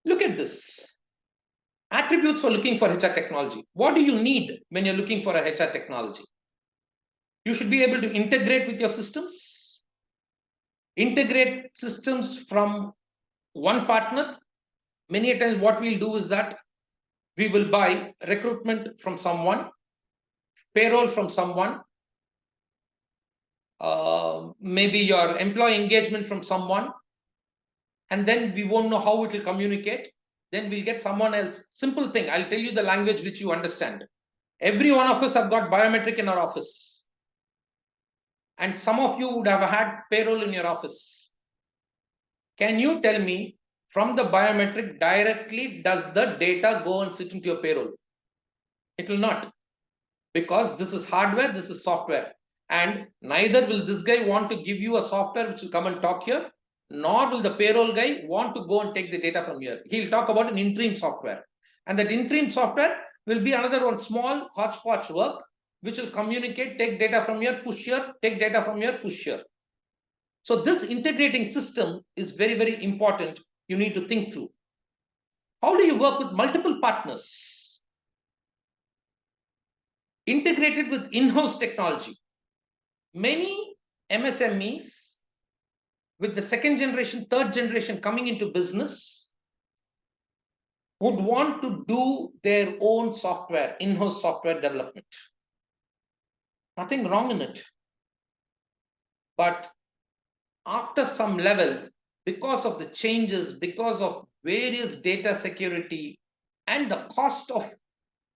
Look at this. Attributes for looking for HR technology. What do you need when you're looking for a HR technology? You should be able to integrate with your systems. Integrate systems from one partner. Many a times what we'll do is that we will buy recruitment from someone, payroll from someone, maybe your employee engagement from someone, and then we won't know how it will communicate. Then we'll get someone else. Simple thing. I'll tell you the language which you understand. Every one of us have got biometric in our office. And some of you would have had payroll in your office. Can you tell me from the biometric directly, does the data go and sit into your payroll? It will not. Because this is hardware, this is software. And neither will this guy want to give you a software which will come and talk here, nor will the payroll guy want to go and take the data from here. He'll talk about an interim software. And that interim software will be another one small hodgepodge work, which will communicate, take data from here, push here, take data from here, push here. So this integrating system is very, very important. You need to think through. How do you work with multiple partners? Integrated with in-house technology. Many MSMEs with the second generation, third generation coming into business would want to do their own software, in-house software development. Nothing wrong in it. But after some level, because of the changes, because of various data security and the cost of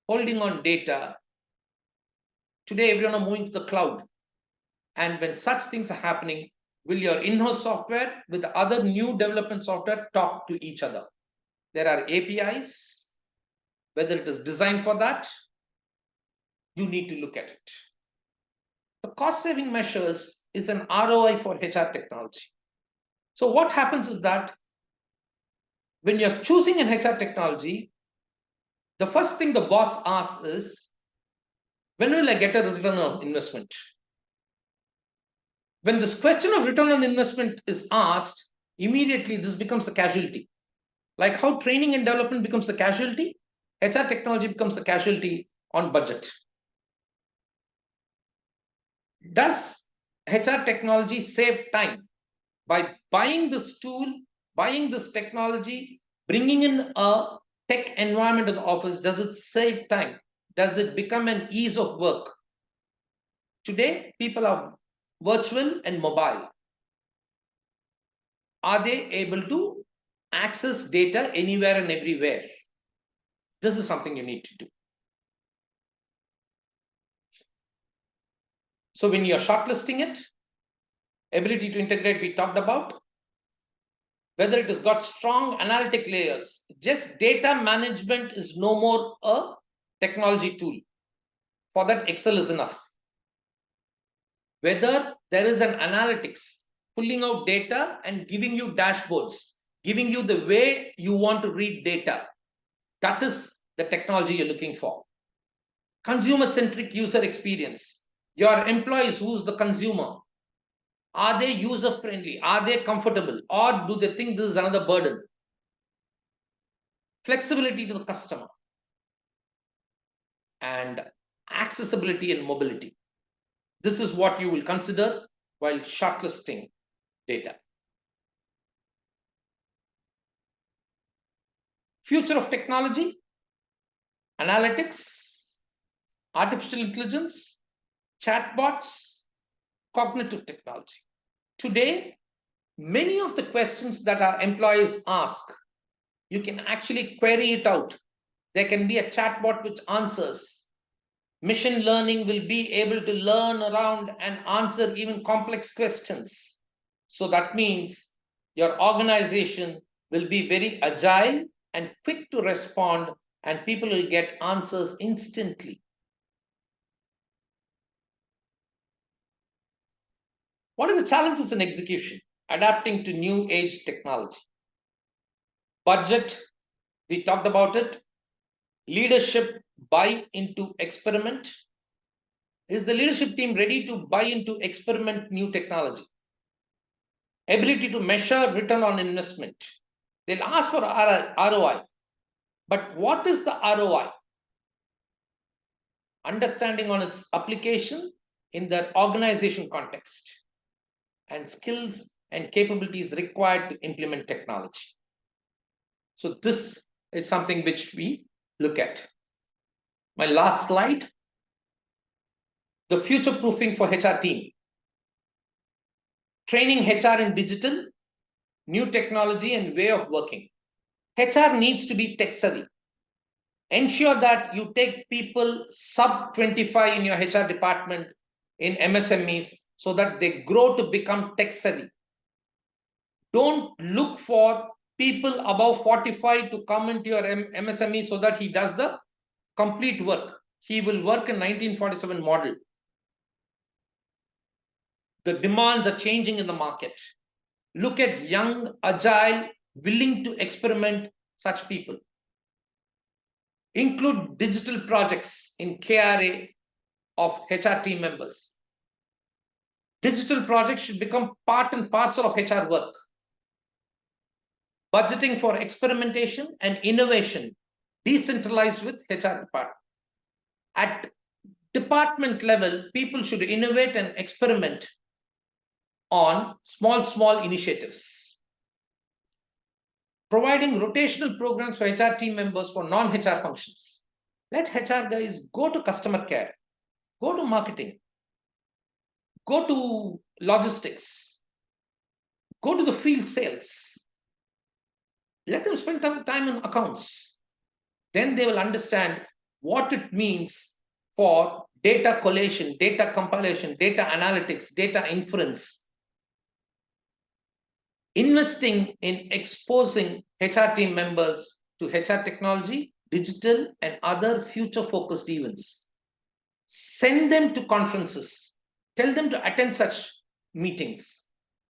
holding on data, today everyone are moving to the cloud. And when such things are happening, will your in-house software with the other new development software talk to each other? There are APIs, whether it is designed for that, you need to look at it. The cost-saving measures is an ROI for HR technology. So what happens is that when you're choosing an HR technology, the first thing the boss asks is, when will I get a return on investment? When this question of return on investment is asked, immediately this becomes the casualty. Like how training and development becomes the casualty, HR technology becomes the casualty on budget. Does HR technology save time? By buying this tool, buying this technology, bringing in a tech environment in the office, does it save time? Does it become an ease of work? Today, people are virtual and mobile. Are they able to access data anywhere and everywhere? This is something you need to do. So when you're shortlisting it, ability to integrate, we talked about, whether it has got strong analytic layers, just data management is no more a technology tool. For that, Excel is enough. Whether there is an analytics, pulling out data and giving you dashboards, giving you the way you want to read data, that is the technology you're looking for. Consumer-centric user experience. Your employees, who's the consumer, are they user-friendly? Are they comfortable? Or do they think this is another burden? Flexibility to the customer. And accessibility and mobility. This is what you will consider while shortlisting data. Future of technology, analytics, artificial intelligence, chatbots, cognitive technology. Today, many of the questions that our employees ask, you can actually query it out. There can be a chatbot which answers. Machine learning will be able to learn around and answer even complex questions. So that means your organization will be very agile and quick to respond, and people will get answers instantly. What are the challenges in execution? Adapting to new age technology. Budget, we talked about it. Leadership, buy into experiment. Is the leadership team ready to buy into experiment new technology? Ability to measure return on investment. They'll ask for ROI. But what is the ROI? Understanding on its application in the organization context and skills and capabilities required to implement technology. So this is something which we look at. My last slide, the future proofing for HR team. Training HR in digital, new technology and way of working. HR needs to be tech savvy. Ensure that you take people sub 25 in your HR department in MSMEs so that they grow to become tech savvy. Don't look for people above 45 to come into your MSME so that he does the complete work. He will work in 1947 model. The demands are changing in the market. Look at young, agile, willing to experiment such people. Include digital projects in KRA of HR team members. Digital projects should become part and parcel of HR work. Budgeting for experimentation and innovation, decentralized with HR department. At department level, people should innovate and experiment on small initiatives. Providing rotational programs for HR team members for non-HR functions. Let HR guys go to customer care, go to marketing, go to logistics, go to the field sales. Let them spend time in accounts. Then they will understand what it means for data collation, data compilation, data analytics, data inference. Investing in exposing HR team members to HR technology, digital, and other future-focused events. Send them to conferences. Tell them to attend such meetings.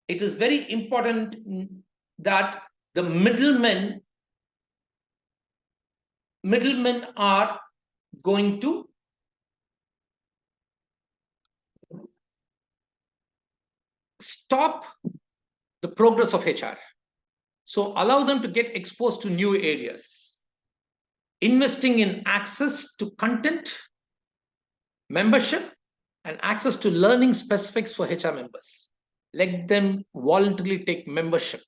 It is very important that the middlemen are going to stop the progress of HR. So allow them to get exposed to new areas. Investing in access to content, membership, and access to learning specifics for HR members. Let them voluntarily take membership.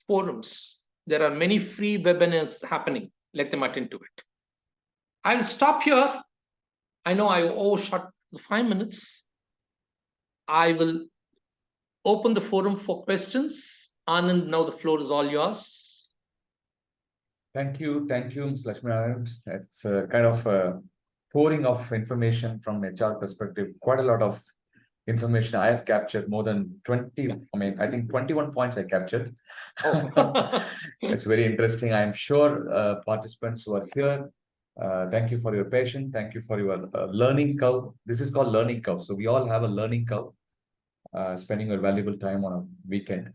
Forums. There are many free webinars happening. Let them attend to it. I'll stop here. I know I overshot the 5 minutes. I will open the forum for questions. Anand, now the floor is all yours. Thank you, Ms. Lakshminarayan. It's a kind of a pouring of information from HR perspective. Quite a lot of information I have captured, more than 20. I think 21 points I captured. Oh. It's very interesting. I'm sure participants who are here, thank you for your patience. Thank you for your learning curve. This is called learning curve. So we all have a learning curve, spending your valuable time on a weekend.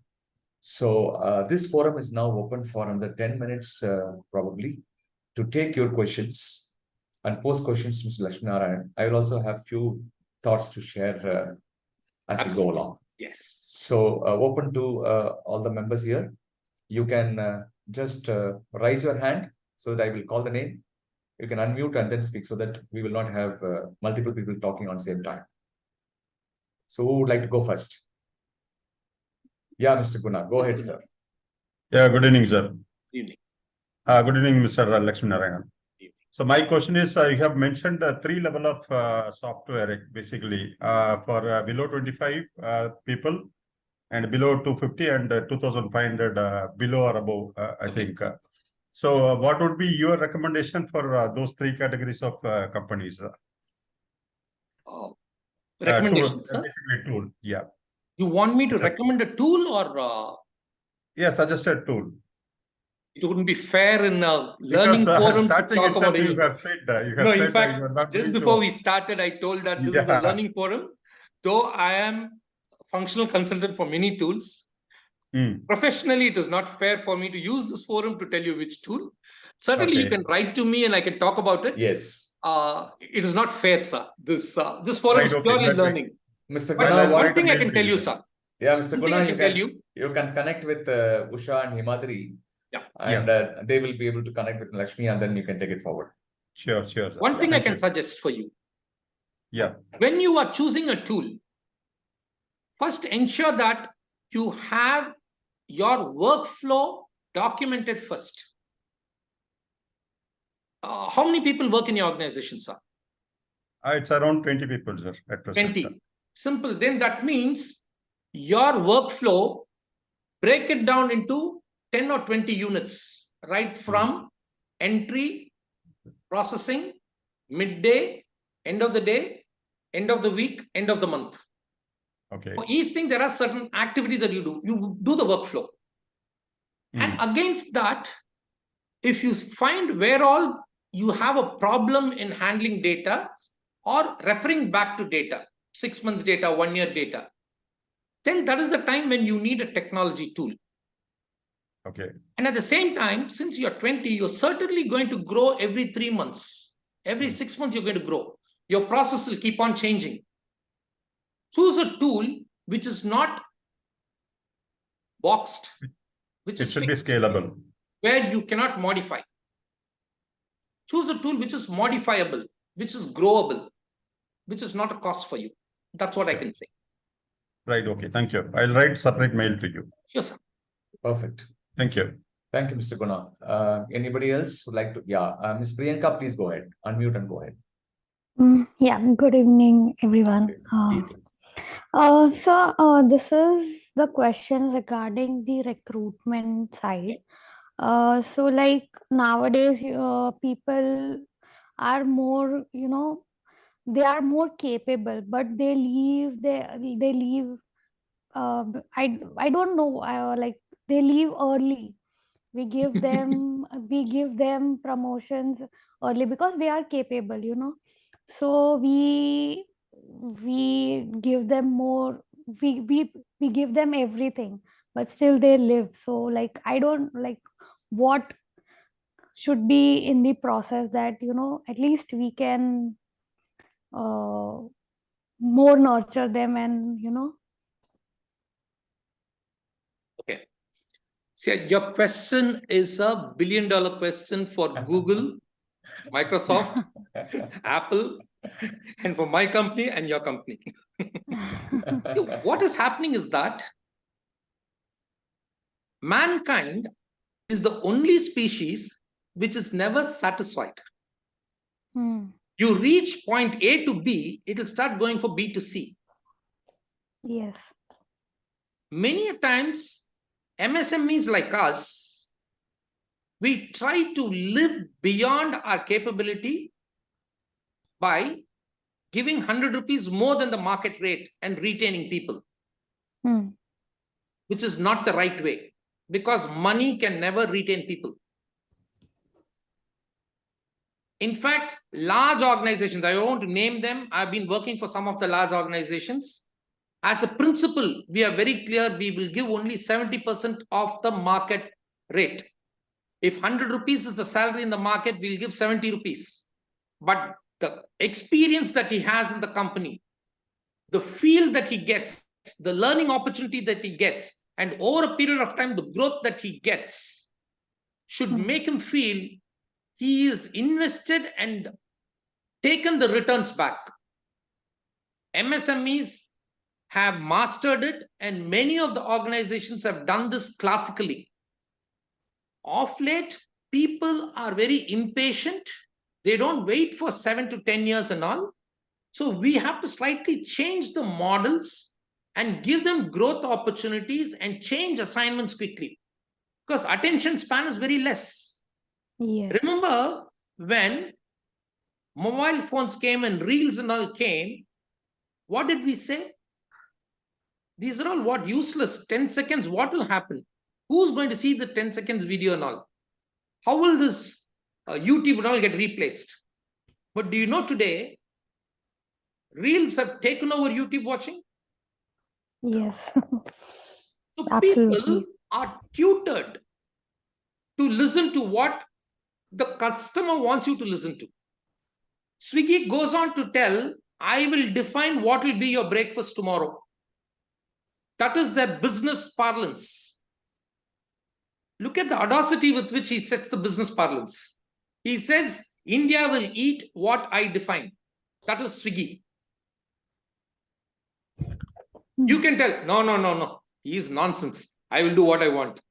So this forum is now open for another 10 minutes, probably, to take your questions and pose questions to Mr. Lakshminarayan. I will also have few thoughts to share as we go along. Yes. So open to all the members here. You can just raise your hand so that I will call the name. You can unmute and then speak so that we will not have multiple people talking on the same time. So who would like to go first? Yeah, Mr. Guna, go ahead, sir. Yeah, good evening, sir. Evening. Good evening, Mr. Lakshminarayan. So my question is, you have mentioned 3 level of software, basically, for below 25 people and below 250 and 2,500 below or above, I think. So what would be your recommendation for those 3 categories of companies? Recommendations, sir? Basically tool, yeah. You want me to recommend a tool or? Yeah, suggested tool. It wouldn't be fair in a learning forum to talk about it. You have said no, in fact, just before we started, I told that this is a learning forum. Though I am a functional consultant for many tools, professionally, it is not fair for me to use this forum to tell you which tool. Certainly, you can write to me and I can talk about it. Yes. It is not fair, sir. This forum is purely learning. Mr. Guna, one thing I can tell you, sir. Yeah, Mr. Guna, you can connect with Usha and Himadri Yeah. And they will be able to connect with Lakshmi, and then you can take it forward. Sure, sure. One thing I Thank can you. suggest for you. Yeah. When you are choosing a tool, first ensure that you have your workflow documented first. How many people work in your organization, sir? It's around 20 people, sir, at present. 20. Simple. Then that means your workflow, break it down into 10 or 20 units, right from entry, processing, midday, end of the day, end of the week, end of the month. Okay. For each thing, there are certain activities that you do. You do the workflow. And against that, if you find where all you have a problem in handling data or referring back to data, 6 months data, 1 year data, then that is the time when you need a technology tool. Okay. And at the same time, since you're 20, you're certainly going to grow every 3 months. Every 6 months, you're going to grow. Your process will keep on changing. Choose a tool which is not boxed, which It is should be fixed, scalable. where you cannot modify. Choose a tool which is modifiable, which is growable, which is not a cost for you. That's what I can say. Right. Okay. Thank you. I'll write separate mail to you. Yes, sir. Perfect. Thank you. Thank you, Mr. Guna. Anybody else would like to? Yeah, Ms. Priyanka, please go ahead. Unmute and go ahead. Yeah, good evening, everyone. This is the question regarding the recruitment side. So like nowadays, people are more, they are more capable, but they leave. I don't know. Like they leave early. We give them promotions early because they are capable. So we give them more. We give them everything, but still they live. So like I don't like what should be in the process that at least we can more nurture them and. Okay. See, your question is a billion-dollar question for Google, Microsoft, Apple, and for my company and your company. What is happening is that mankind is the only species which is never satisfied. You reach point A to B, it will start going for B to C. Yes. Many times, MSMEs like us, we try to live beyond our capability by giving 100 rupees more than the market rate and retaining people, which is not the right way, because money can never retain people. In fact, large organizations, I want to name them. I've been working for some of the large organizations. As a principle, we are very clear, we will give only 70% of the market rate. If 100 rupees is the salary in the market, we'll give 70 rupees. But the experience that he has in the company, the feel that he gets, the learning opportunity that he gets, and over a period of time, the growth that he gets should make him feel he is invested and taken the returns back. MSMEs have mastered it, and many of the organizations have done this classically. Of late, people are very impatient. They don't wait for 7 to 10 years and all. So we have to slightly change the models and give them growth opportunities and change assignments quickly, because attention span is very less. Yes. Remember when mobile phones came and reels and all came, what did we say? These are all what useless. 10 seconds, what will happen? Who's going to see the 10 seconds video and all? How will this YouTube and all get replaced? But do you know today, reels have taken over YouTube watching? Yes. So Absolutely. people are tutored to listen to what the customer wants you to listen to. Swiggy goes on to tell, I will define what will be your breakfast tomorrow. That is their business parlance. Look at the audacity with which he sets the business parlance. He says, India will eat what I define. That is Swiggy. You can tell, no. He is nonsense. I will do what I want.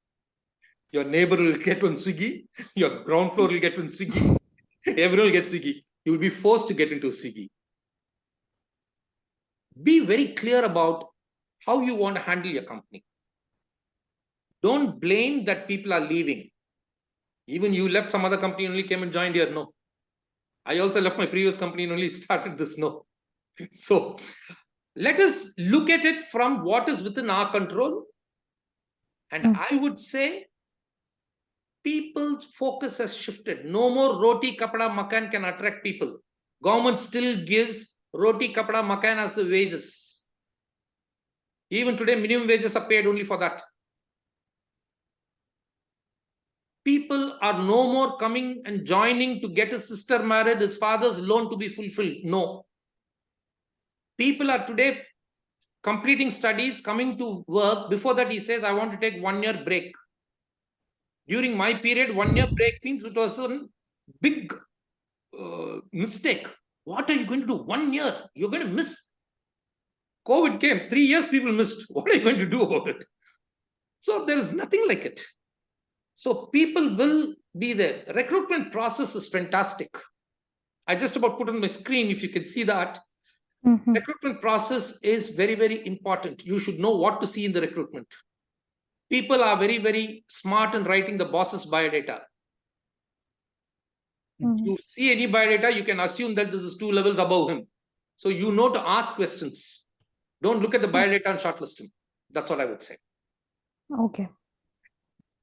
Your neighbor will get on Swiggy. Your ground floor will get on Swiggy. Everyone will get Swiggy. You will be forced to get into Swiggy. Be very clear about how you want to handle your company. Don't blame that people are leaving. Even you left some other company and only came and joined here. No. I also left my previous company and only started this. No. So let us look at it from what is within our control. And I would say people's focus has shifted. No more roti, kapda, makan can attract people. Government still gives roti, kapda, makan as the wages. Even today, minimum wages are paid only for that. People are no more coming and joining to get his sister married, his father's loan to be fulfilled. No. People are today completing studies, coming to work. Before that, he says, I want to take 1 year break. During my period, 1 year break means it was a big mistake. What are you going to do? 1 year, you're going to miss. COVID came, 3 years people missed. What are you going to do about it? So there is nothing like it. So people will be there. The recruitment process is fantastic. I just about put on my screen, if you can see that. Recruitment process is very, very important. You should know what to see in the recruitment. People are very, very smart in writing the boss's biodata. You see any biodata, you can assume that this is 2 levels above him. So you know to ask questions. Don't look at the biodata and shortlist him. That's what I would say. Okay.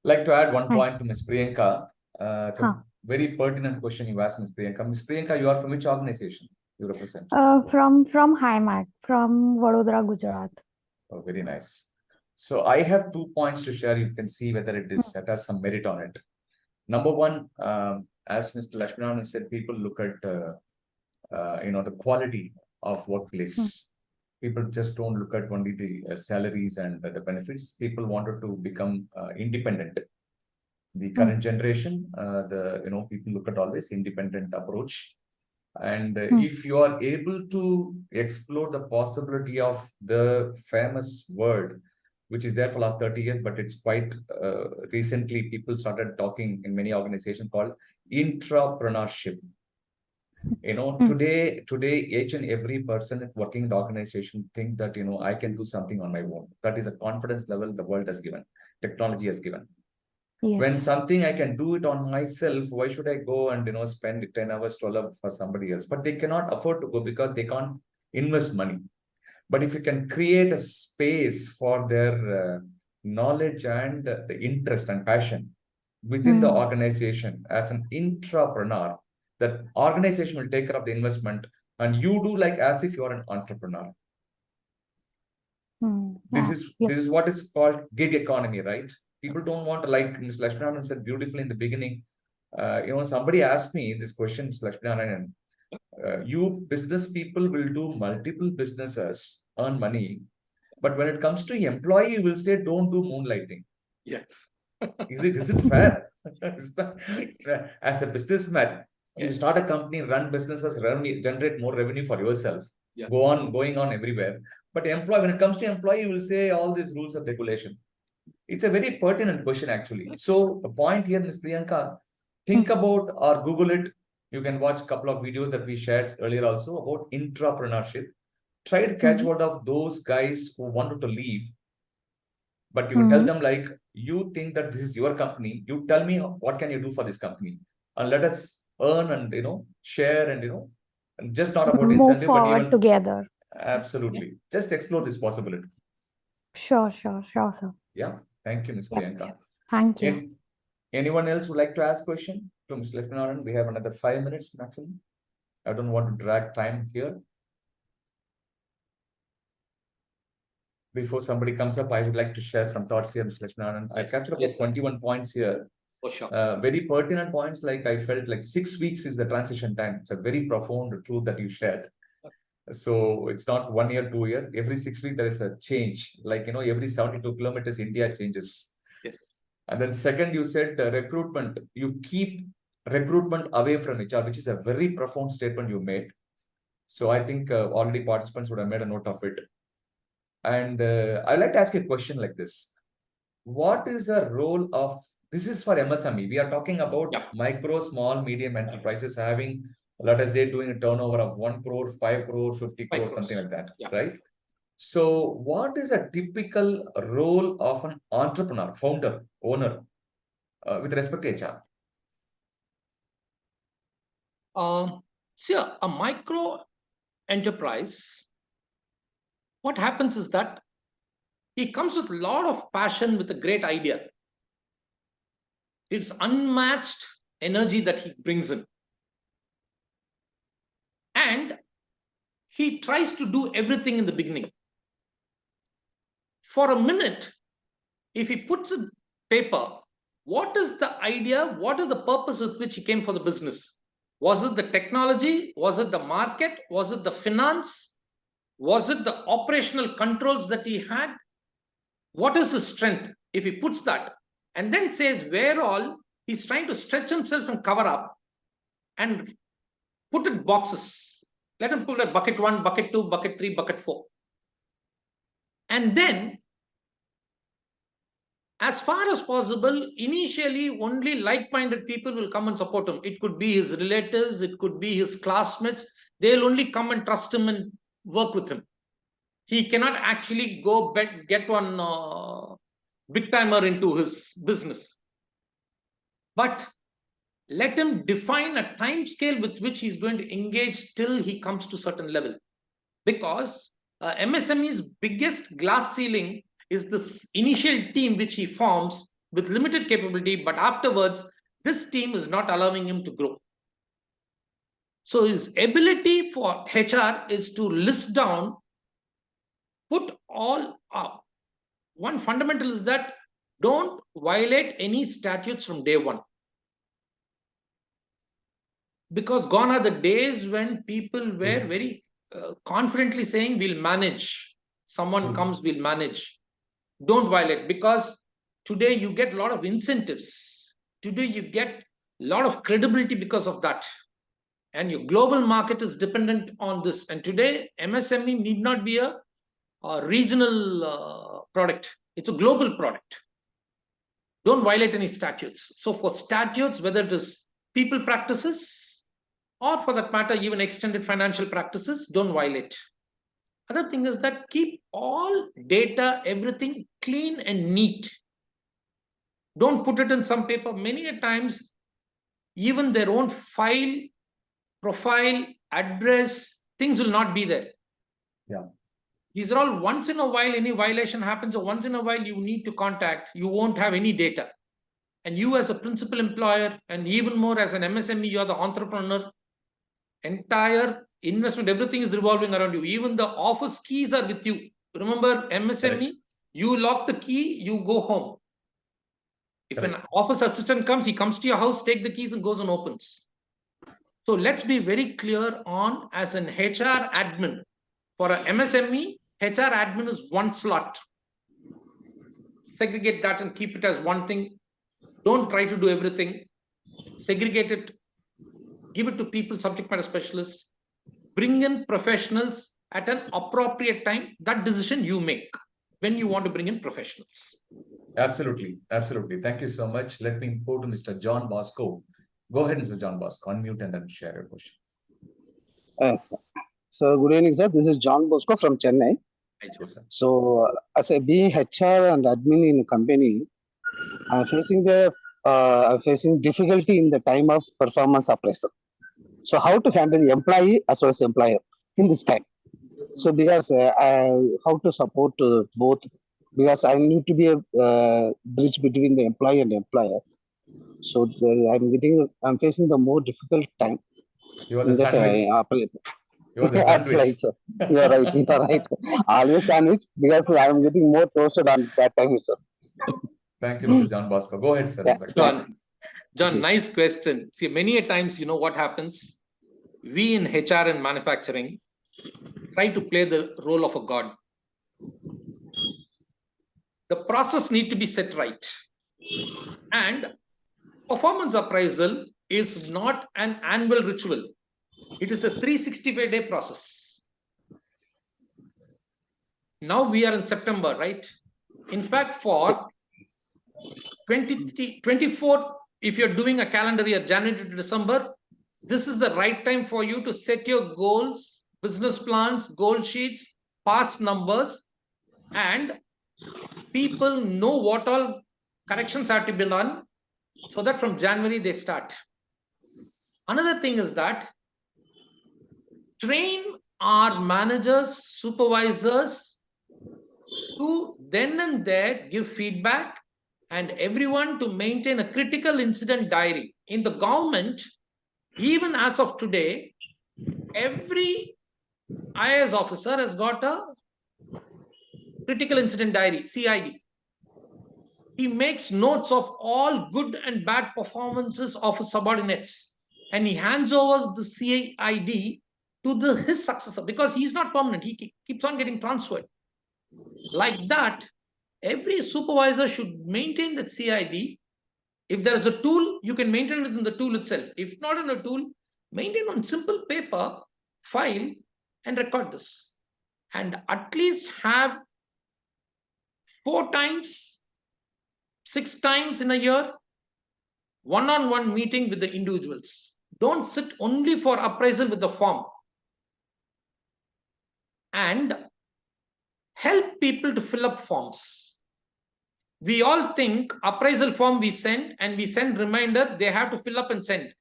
Like to add one point to Ms. Priyanka. It's a very pertinent question you asked, Ms. Priyanka. Ms. Priyanka, you are from which organization you represent? From HiMac, from Vadodara, Gujarat. Oh, very nice. So I have 2 points to share. You can see whether it has some merit on it. Number one, as Mr. Lakshminarayan said, people look at the quality of workplace. People just don't look at only the salaries and the benefits. People wanted to become independent. The current generation, people look at always independent approach. And if you are able to explore the possibility of the famous word, which is there for last 30 years, but it's quite recently people started talking in many organizations called intrapreneurship. Today, each and every person working in the organization think that, I can do something on my own. That is a confidence level the world has given, technology has given. Yes. When something I can do it on myself, why should I go and, spend 10 hours, 12 hours for somebody else? But they cannot afford to go because they can't invest money. But if you can create a space for their knowledge and the interest and passion within the organization as an intrapreneur, that organization will take care of the investment and you do like as if you are an entrepreneur. This is what is called gig economy, right? People don't want to, like Ms. Lakshminarayan said beautifully in the beginning. Somebody asked me this question, Ms. Lakshminarayan. You business people will do multiple businesses, earn money. But when it comes to employee, you will say, don't do moonlighting. Yes. Is it fair? As a businessman, you start a company, run businesses, generate more revenue for yourself, going on everywhere. But when it comes to employee, you will say all these rules of regulation. It's a very pertinent question, actually. So the point here, Ms. Priyanka, think about or Google it. You can watch a couple of videos that we shared earlier also about intrapreneurship. Try to catch hold of those guys who wanted to leave. But you tell them like, you think that this is your company. You tell me what can you do for this company. And let us earn and, share and, and just not about incentive, but even together. Absolutely. Just explore this possibility. Sure, sir. Yeah. Thank you, Ms. Priyanka. Thank you. Anyone else would like to ask a question to Ms. Lakshminarayan? We have another 5 minutes maximum. I don't want to drag time here. Before somebody comes up, I would like to share some thoughts here, Ms. Lakshminarayan. I captured about 21 points here. For sure. Very pertinent points. Like I felt like 6 weeks is the transition time. It's a very profound truth that you shared. So it's not 1 year, 2 years. Every 6 weeks, there is a change. Like, every 72 kilometers, India changes. Yes. And then second, you said recruitment. You keep recruitment away from HR, which is a very profound statement you made. So I think already participants would have made a note of it. And I'd like to ask a question like this. What is the role of, this is for MSME. We are talking about micro, small, medium enterprises having, let us say, doing a turnover of 1 crore, 5 crore, 50 crore, something like that, right? So what is a typical role of an entrepreneur, founder, owner with respect to HR? See, a micro enterprise, what happens is that he comes with a lot of passion, with a great idea. It's unmatched energy that he brings in. And he tries to do everything in the beginning. For a minute, if he puts a paper, what is the idea? What is the purpose with which he came for the business? Was it the technology? Was it the market? Was it the finance? Was it the operational controls that he had? What is his strength? If he puts that and then says where all he's trying to stretch himself and cover up and put in boxes. Let him put at bucket 1, bucket 2, bucket 3, bucket 4. And then, as far as possible, initially only like-minded people will come and support him. It could be his relatives, it could be his classmates. They'll only come and trust him and work with him. He cannot actually go get one big timer into his business. But let him define a time scale with which he's going to engage till he comes to a certain level. Because MSME's biggest glass ceiling is this initial team which he forms with limited capability, but afterwards, this team is not allowing him to grow. So his ability for HR is to list down, put all up. One fundamental is that don't violate any statutes from day one. Because gone are the days when people were very confidently saying, we'll manage. Someone comes, we'll manage. Don't violate, because today you get a lot of incentives. Today you get a lot of credibility because of that. And your global market is dependent on this. And today, MSME need not be a regional product. It's a global product. Don't violate any statutes. So for statutes, whether it is people practices, or for that matter, even extended financial practices, don't violate. Other thing is that keep all data, everything clean and neat. Don't put it in some paper. Many a times, even their own file, profile, address, things will not be there. Yeah. These are all once in a while, any violation happens, or once in a while you need to contact, you won't have any data. And you as a principal employer, and even more as an MSME, you are the entrepreneur, entire investment, everything is revolving around you. Even the office keys are with you. Remember, MSME, Correct. You lock the key, you go home. If an office assistant comes, he comes to your house, take the keys and goes and opens. So let's be very clear on, as an HR admin, for a MSME, HR admin is one slot. Segregate that and keep it as one thing. Don't try to do everything. Segregate it. Give it to people, subject matter specialists. Bring in professionals at an appropriate time. That decision you make when you want to bring in professionals. Absolutely. Absolutely. Thank you so much. Let me go to Mr. John Bosco. Go ahead, Mr. John Bosco. Unmute and then share your question. Yes. So good evening, sir. This is John Bosco from Chennai. Yes, sir. So as a being HR and admin in a company, I'm facing difficulty in the time of performance appraisal. So how to handle employee as well as employer in this time? So because how to support both, because I need to be a bridge between the employee and employer. So I'm facing the more difficult time. You are the sandwich. You are the sandwich. Right, sir. You're right. You're right. Always sandwich, because I'm getting more toasted on that time, sir. Thank you, Mr. John Bosco. Go ahead, sir. Yeah. John, nice question. See, many a times, you know what happens? We in HR and manufacturing try to play the role of a god. The process needs to be set right. And performance appraisal is not an annual ritual. It is a 365-day process. Now we are in September, right? In fact, for 23, 24, if you're doing a calendar year, January to December, this is the right time for you to set your goals, business plans, goal sheets, past numbers, and people know what all corrections have to be done so that from January they start. Another thing is that train our managers, supervisors to then and there give feedback and everyone to maintain a critical incident diary. In the government, even as of today, every IAS officer has got a critical incident diary, CID. He makes notes of all good and bad performances of his subordinates, and he hands over the CID to his successor because he's not permanent. He keeps on getting transferred. Like that, every supervisor should maintain that CID. If there is a tool, you can maintain it in the tool itself. If not in a tool, maintain on simple paper, file, and record this. And at least have 4 times, 6 times in a year, one-on-one meeting with the individuals. Don't sit only for appraisal with the form. And help people to fill up forms. We all think appraisal form we send and we send reminder, they have to fill up and send.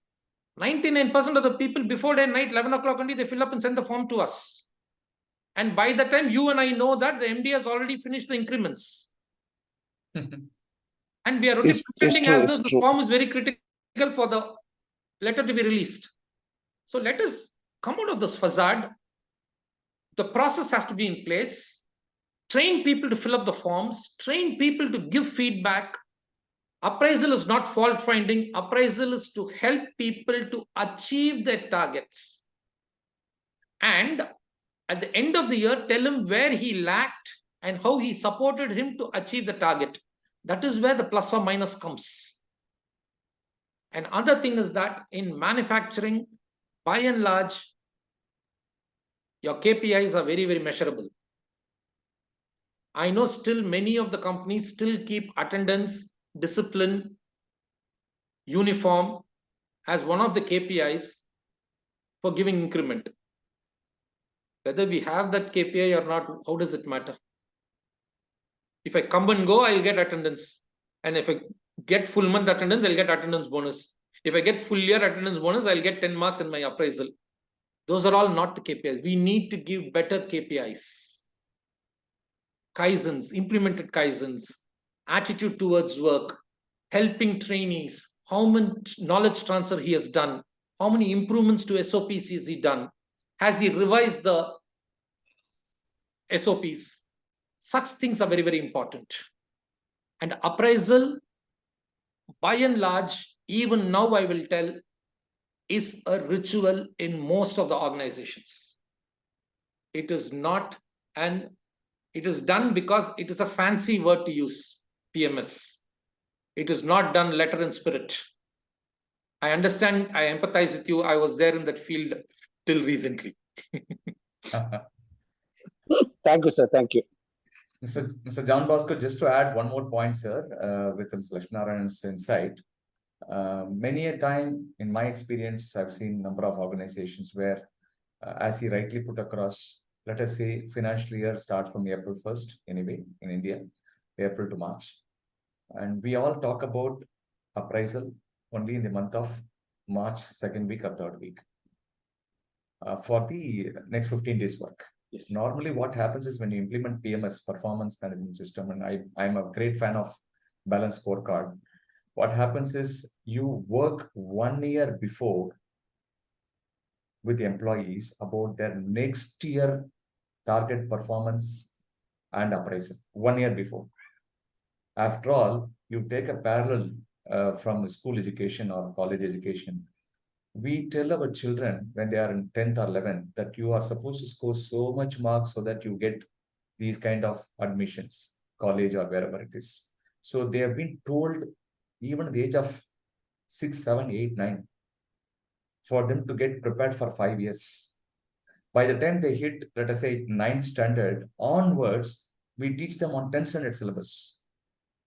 99% of the people before their night, 11 o'clock only, they fill up and send the form to us. And by the time you and I know that, the MD has already finished the increments. And we are only pretending as though the form is very critical for the letter to be released. So let us come out of this facade. The process has to be in place. Train people to fill up the forms. Train people to give feedback. Appraisal is not fault finding. Appraisal is to help people to achieve their targets. And at the end of the year, tell him where he lacked and how he supported him to achieve the target. That is where the plus or minus comes. And other thing is that in manufacturing, by and large, your KPIs are very, very measurable. I know still many of the companies still keep attendance, discipline, uniform as one of the KPIs for giving increment. Whether we have that KPI or not, how does it matter? If I come and go, I'll get attendance. And if I get full month attendance, I'll get attendance bonus. If I get full year attendance bonus, I'll get 10 marks in my appraisal. Those are all not the KPIs. We need to give better KPIs. Kaizens, implemented Kaizens, attitude towards work, helping trainees, how much knowledge transfer he has done, how many improvements to SOPs has he done, has he revised the SOPs? Such things are very, very important. And appraisal, by and large, even now I will tell, is a ritual in most of the organizations. It is not an, it is done because it is a fancy word to use, PMS. It is not done letter and spirit. I understand, I empathize with you. I was there in that field till recently. Thank you, sir. Thank you. Mr. John Bosco, just to add one more point, sir, with Mr. Lakshminarayan's insight. Many a time, in my experience, I've seen a number of organizations where, as he rightly put across, let us say financial year starts from April 1st, anyway, in India, April to March. And we all talk about appraisal only in the month of March, 2nd week or 3rd week, for the next 15 days work. Yes. Normally, what happens is when you implement PMS, Performance Management System, and I'm a great fan of balanced scorecard. What happens is you work 1 year before with the employees about their next year target performance and appraisal 1 year before. After all, you take a parallel from school education or college education. We tell our children when they are in 10th or 11th that you are supposed to score so much marks so that you get these kind of admissions, college or wherever it is. So they have been told even at the age of 6, 7, 8, 9 for them to get prepared for 5 years. By the time they hit, let us say, 9th standard onwards, we teach them on 10th standard syllabus.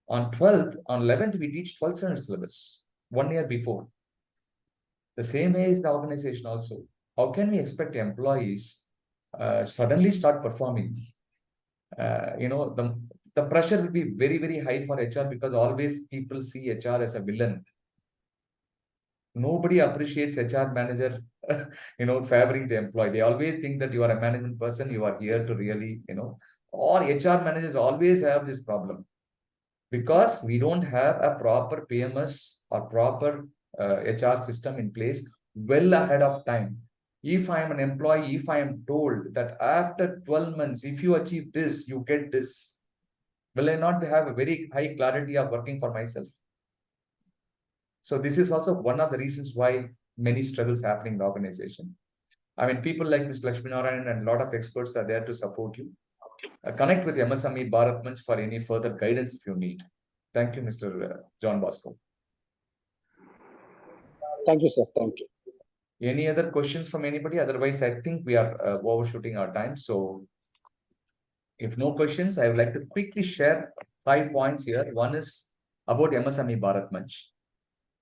On 12th, on 11th, we teach 12th standard syllabus 1 year before. The same way is the organization also. How can we expect employees suddenly start performing? The pressure will be very, very high for HR because always people see HR as a villain. Nobody appreciates HR manager, favoring the employee. They always think that you are a management person, you are here to really, or HR managers always have this problem because we don't have a proper PMS or proper HR system in place well ahead of time. If I am an employee, if I am told that after 12 months, if you achieve this, you get this, will I not have a very high clarity of working for myself? So this is also one of the reasons why many struggles happening in the organization. I mean, people like Mr. Lakshminarayan and a lot of experts are there to support you. Connect with MSME Bharat Manch for any further guidance if you need. Thank you, Mr. John Bosco. Thank you, sir. Thank you. Any other questions from anybody? Otherwise, I think we are overshooting our time. So if no questions, I would like to quickly share 5 points here. One is about MSME Bharat Manch.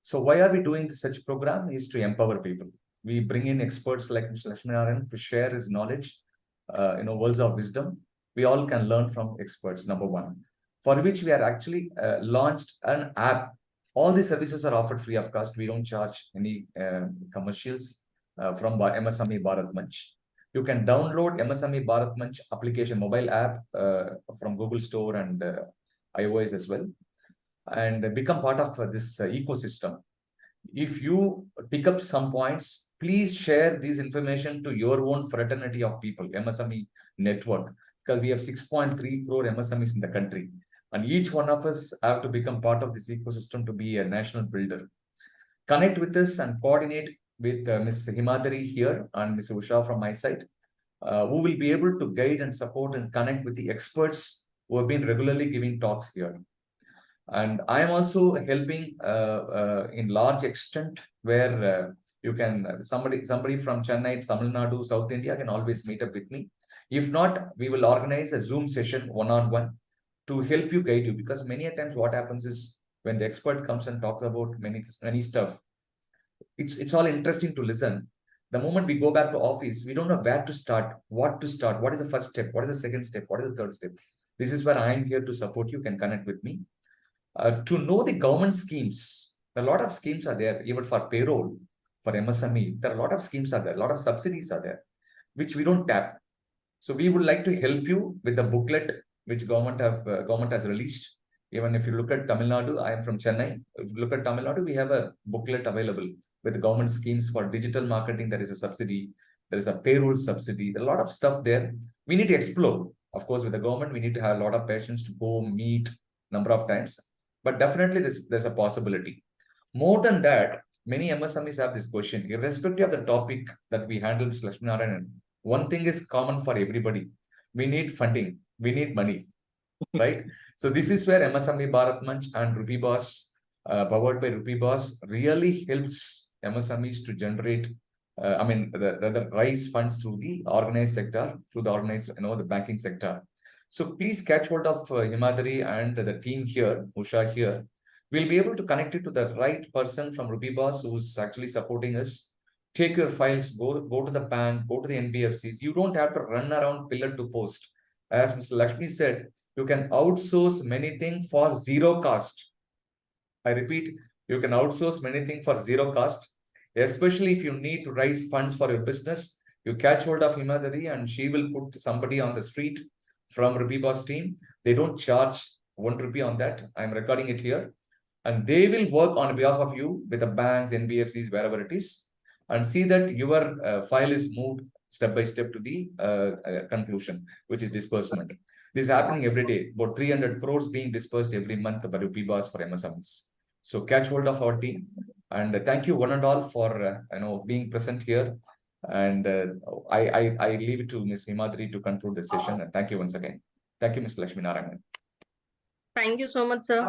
So why are we doing such program is to empower people. We bring in experts like Mr. Lakshminarayan to share his knowledge, words of wisdom. We all can learn from experts, number one, for which we are actually launched an app. All the services are offered free of cost. We don't charge any commercials from MSME Bharat Manch. You can download MSME Bharat Manch application mobile app from Google Store and iOS as well, and become part of this ecosystem. If you pick up some points, please share this information to your own fraternity of people, MSME network, because we have 6.3 crore MSMEs in the country. And each one of us have to become part of this ecosystem to be a national builder. Connect with us and coordinate with Ms. Himadari here and Ms. Usha from my side, who will be able to guide and support and connect with the experts who have been regularly giving talks here. And I am also helping in large extent where you can, somebody from Chennai, Tamil Nadu, South India can always meet up with me. If not, we will organize a Zoom session one-on-one to help you, guide you, because many a times what happens is when the expert comes and talks about many stuff, it's all interesting to listen. The moment we go back to office, we don't know where to start, what is the first step, what is the second step, what is the third step. This is where I am here to support you. Can connect with me. To know the government schemes, a lot of schemes are there, even for payroll, for MSME. There are a lot of schemes are there, a lot of subsidies are there, which we don't tap. So we would like to help you with the booklet which government has released. Even if you look at Tamil Nadu, I am from Chennai. If you look at Tamil Nadu, we have a booklet available with government schemes for digital marketing. There is a subsidy. There is a payroll subsidy. There are a lot of stuff there. We need to explore. Of course, with the government, we need to have a lot of patience to go meet number of times. But definitely there's a possibility. More than that, many MSMEs have this question, irrespective of the topic that we handle, Mr. Lakshminarayan. One thing is common for everybody. We need funding. We need money, right? So this is where MSME Bharat Manch and Rupee Boss, powered by Rupee Boss, really helps MSMEs to generate, rather raise funds through the organized sector, through the organized, the banking sector. So please catch hold of Himadari and the team here, Usha here. We'll be able to connect you to the right person from Rupee Boss who's actually supporting us. Take your files, go to the bank, go to the NBFCs. You don't have to run around pillar to post. As Mr. Lakshmi said, you can outsource many things for zero cost. I repeat, you can outsource many things for zero cost, especially if you need to raise funds for your business. You catch hold of Himadari and she will put somebody on the street from Rupee Boss team. They don't charge 1 rupee on that. I'm recording it here. And they will work on behalf of you with the banks, NBFCs, wherever it is, and see that your file is moved step by step to the conclusion, which is disbursement. This is happening every day. About 300 crores being disbursed every month by Rupee Boss for MSMEs. So catch hold of our team. And thank you one and all for being present here. And I leave it to Ms. Himadri to conclude the session. And thank you once again. Thank you, Ms. Lakshminarayan. Thank you so much, sir.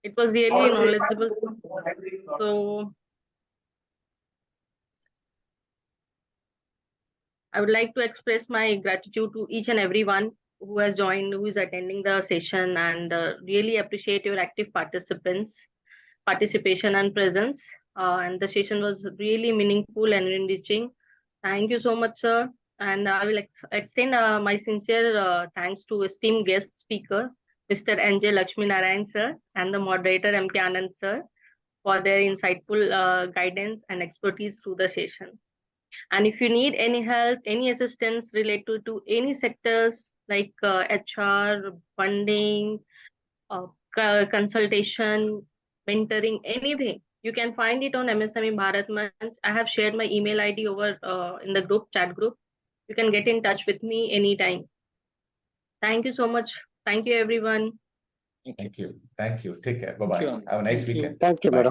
It was really knowledgeable. So I would like to express my gratitude to each and everyone who has joined, who is attending the session, and really appreciate your active participation and presence. And the session was really meaningful and enriching. Thank you so much, sir. And I will extend my sincere thanks to esteemed guest speaker, Mr. N.J. Lakshmi Narayan, sir, and the moderator, M.K.Anand, sir, for their insightful guidance and expertise through the session. And if you need any help, any assistance related to any sectors like HR, funding, consultation, mentoring, anything, you can find it on MSME Bharat Manch. I have shared my email ID over in the chat group. You can get in touch with me anytime. Thank you so much. Thank you, everyone. Thank you. Thank you. Take care. Bye-bye. Have a nice Thank you. weekend. Thank you, Bye. madam.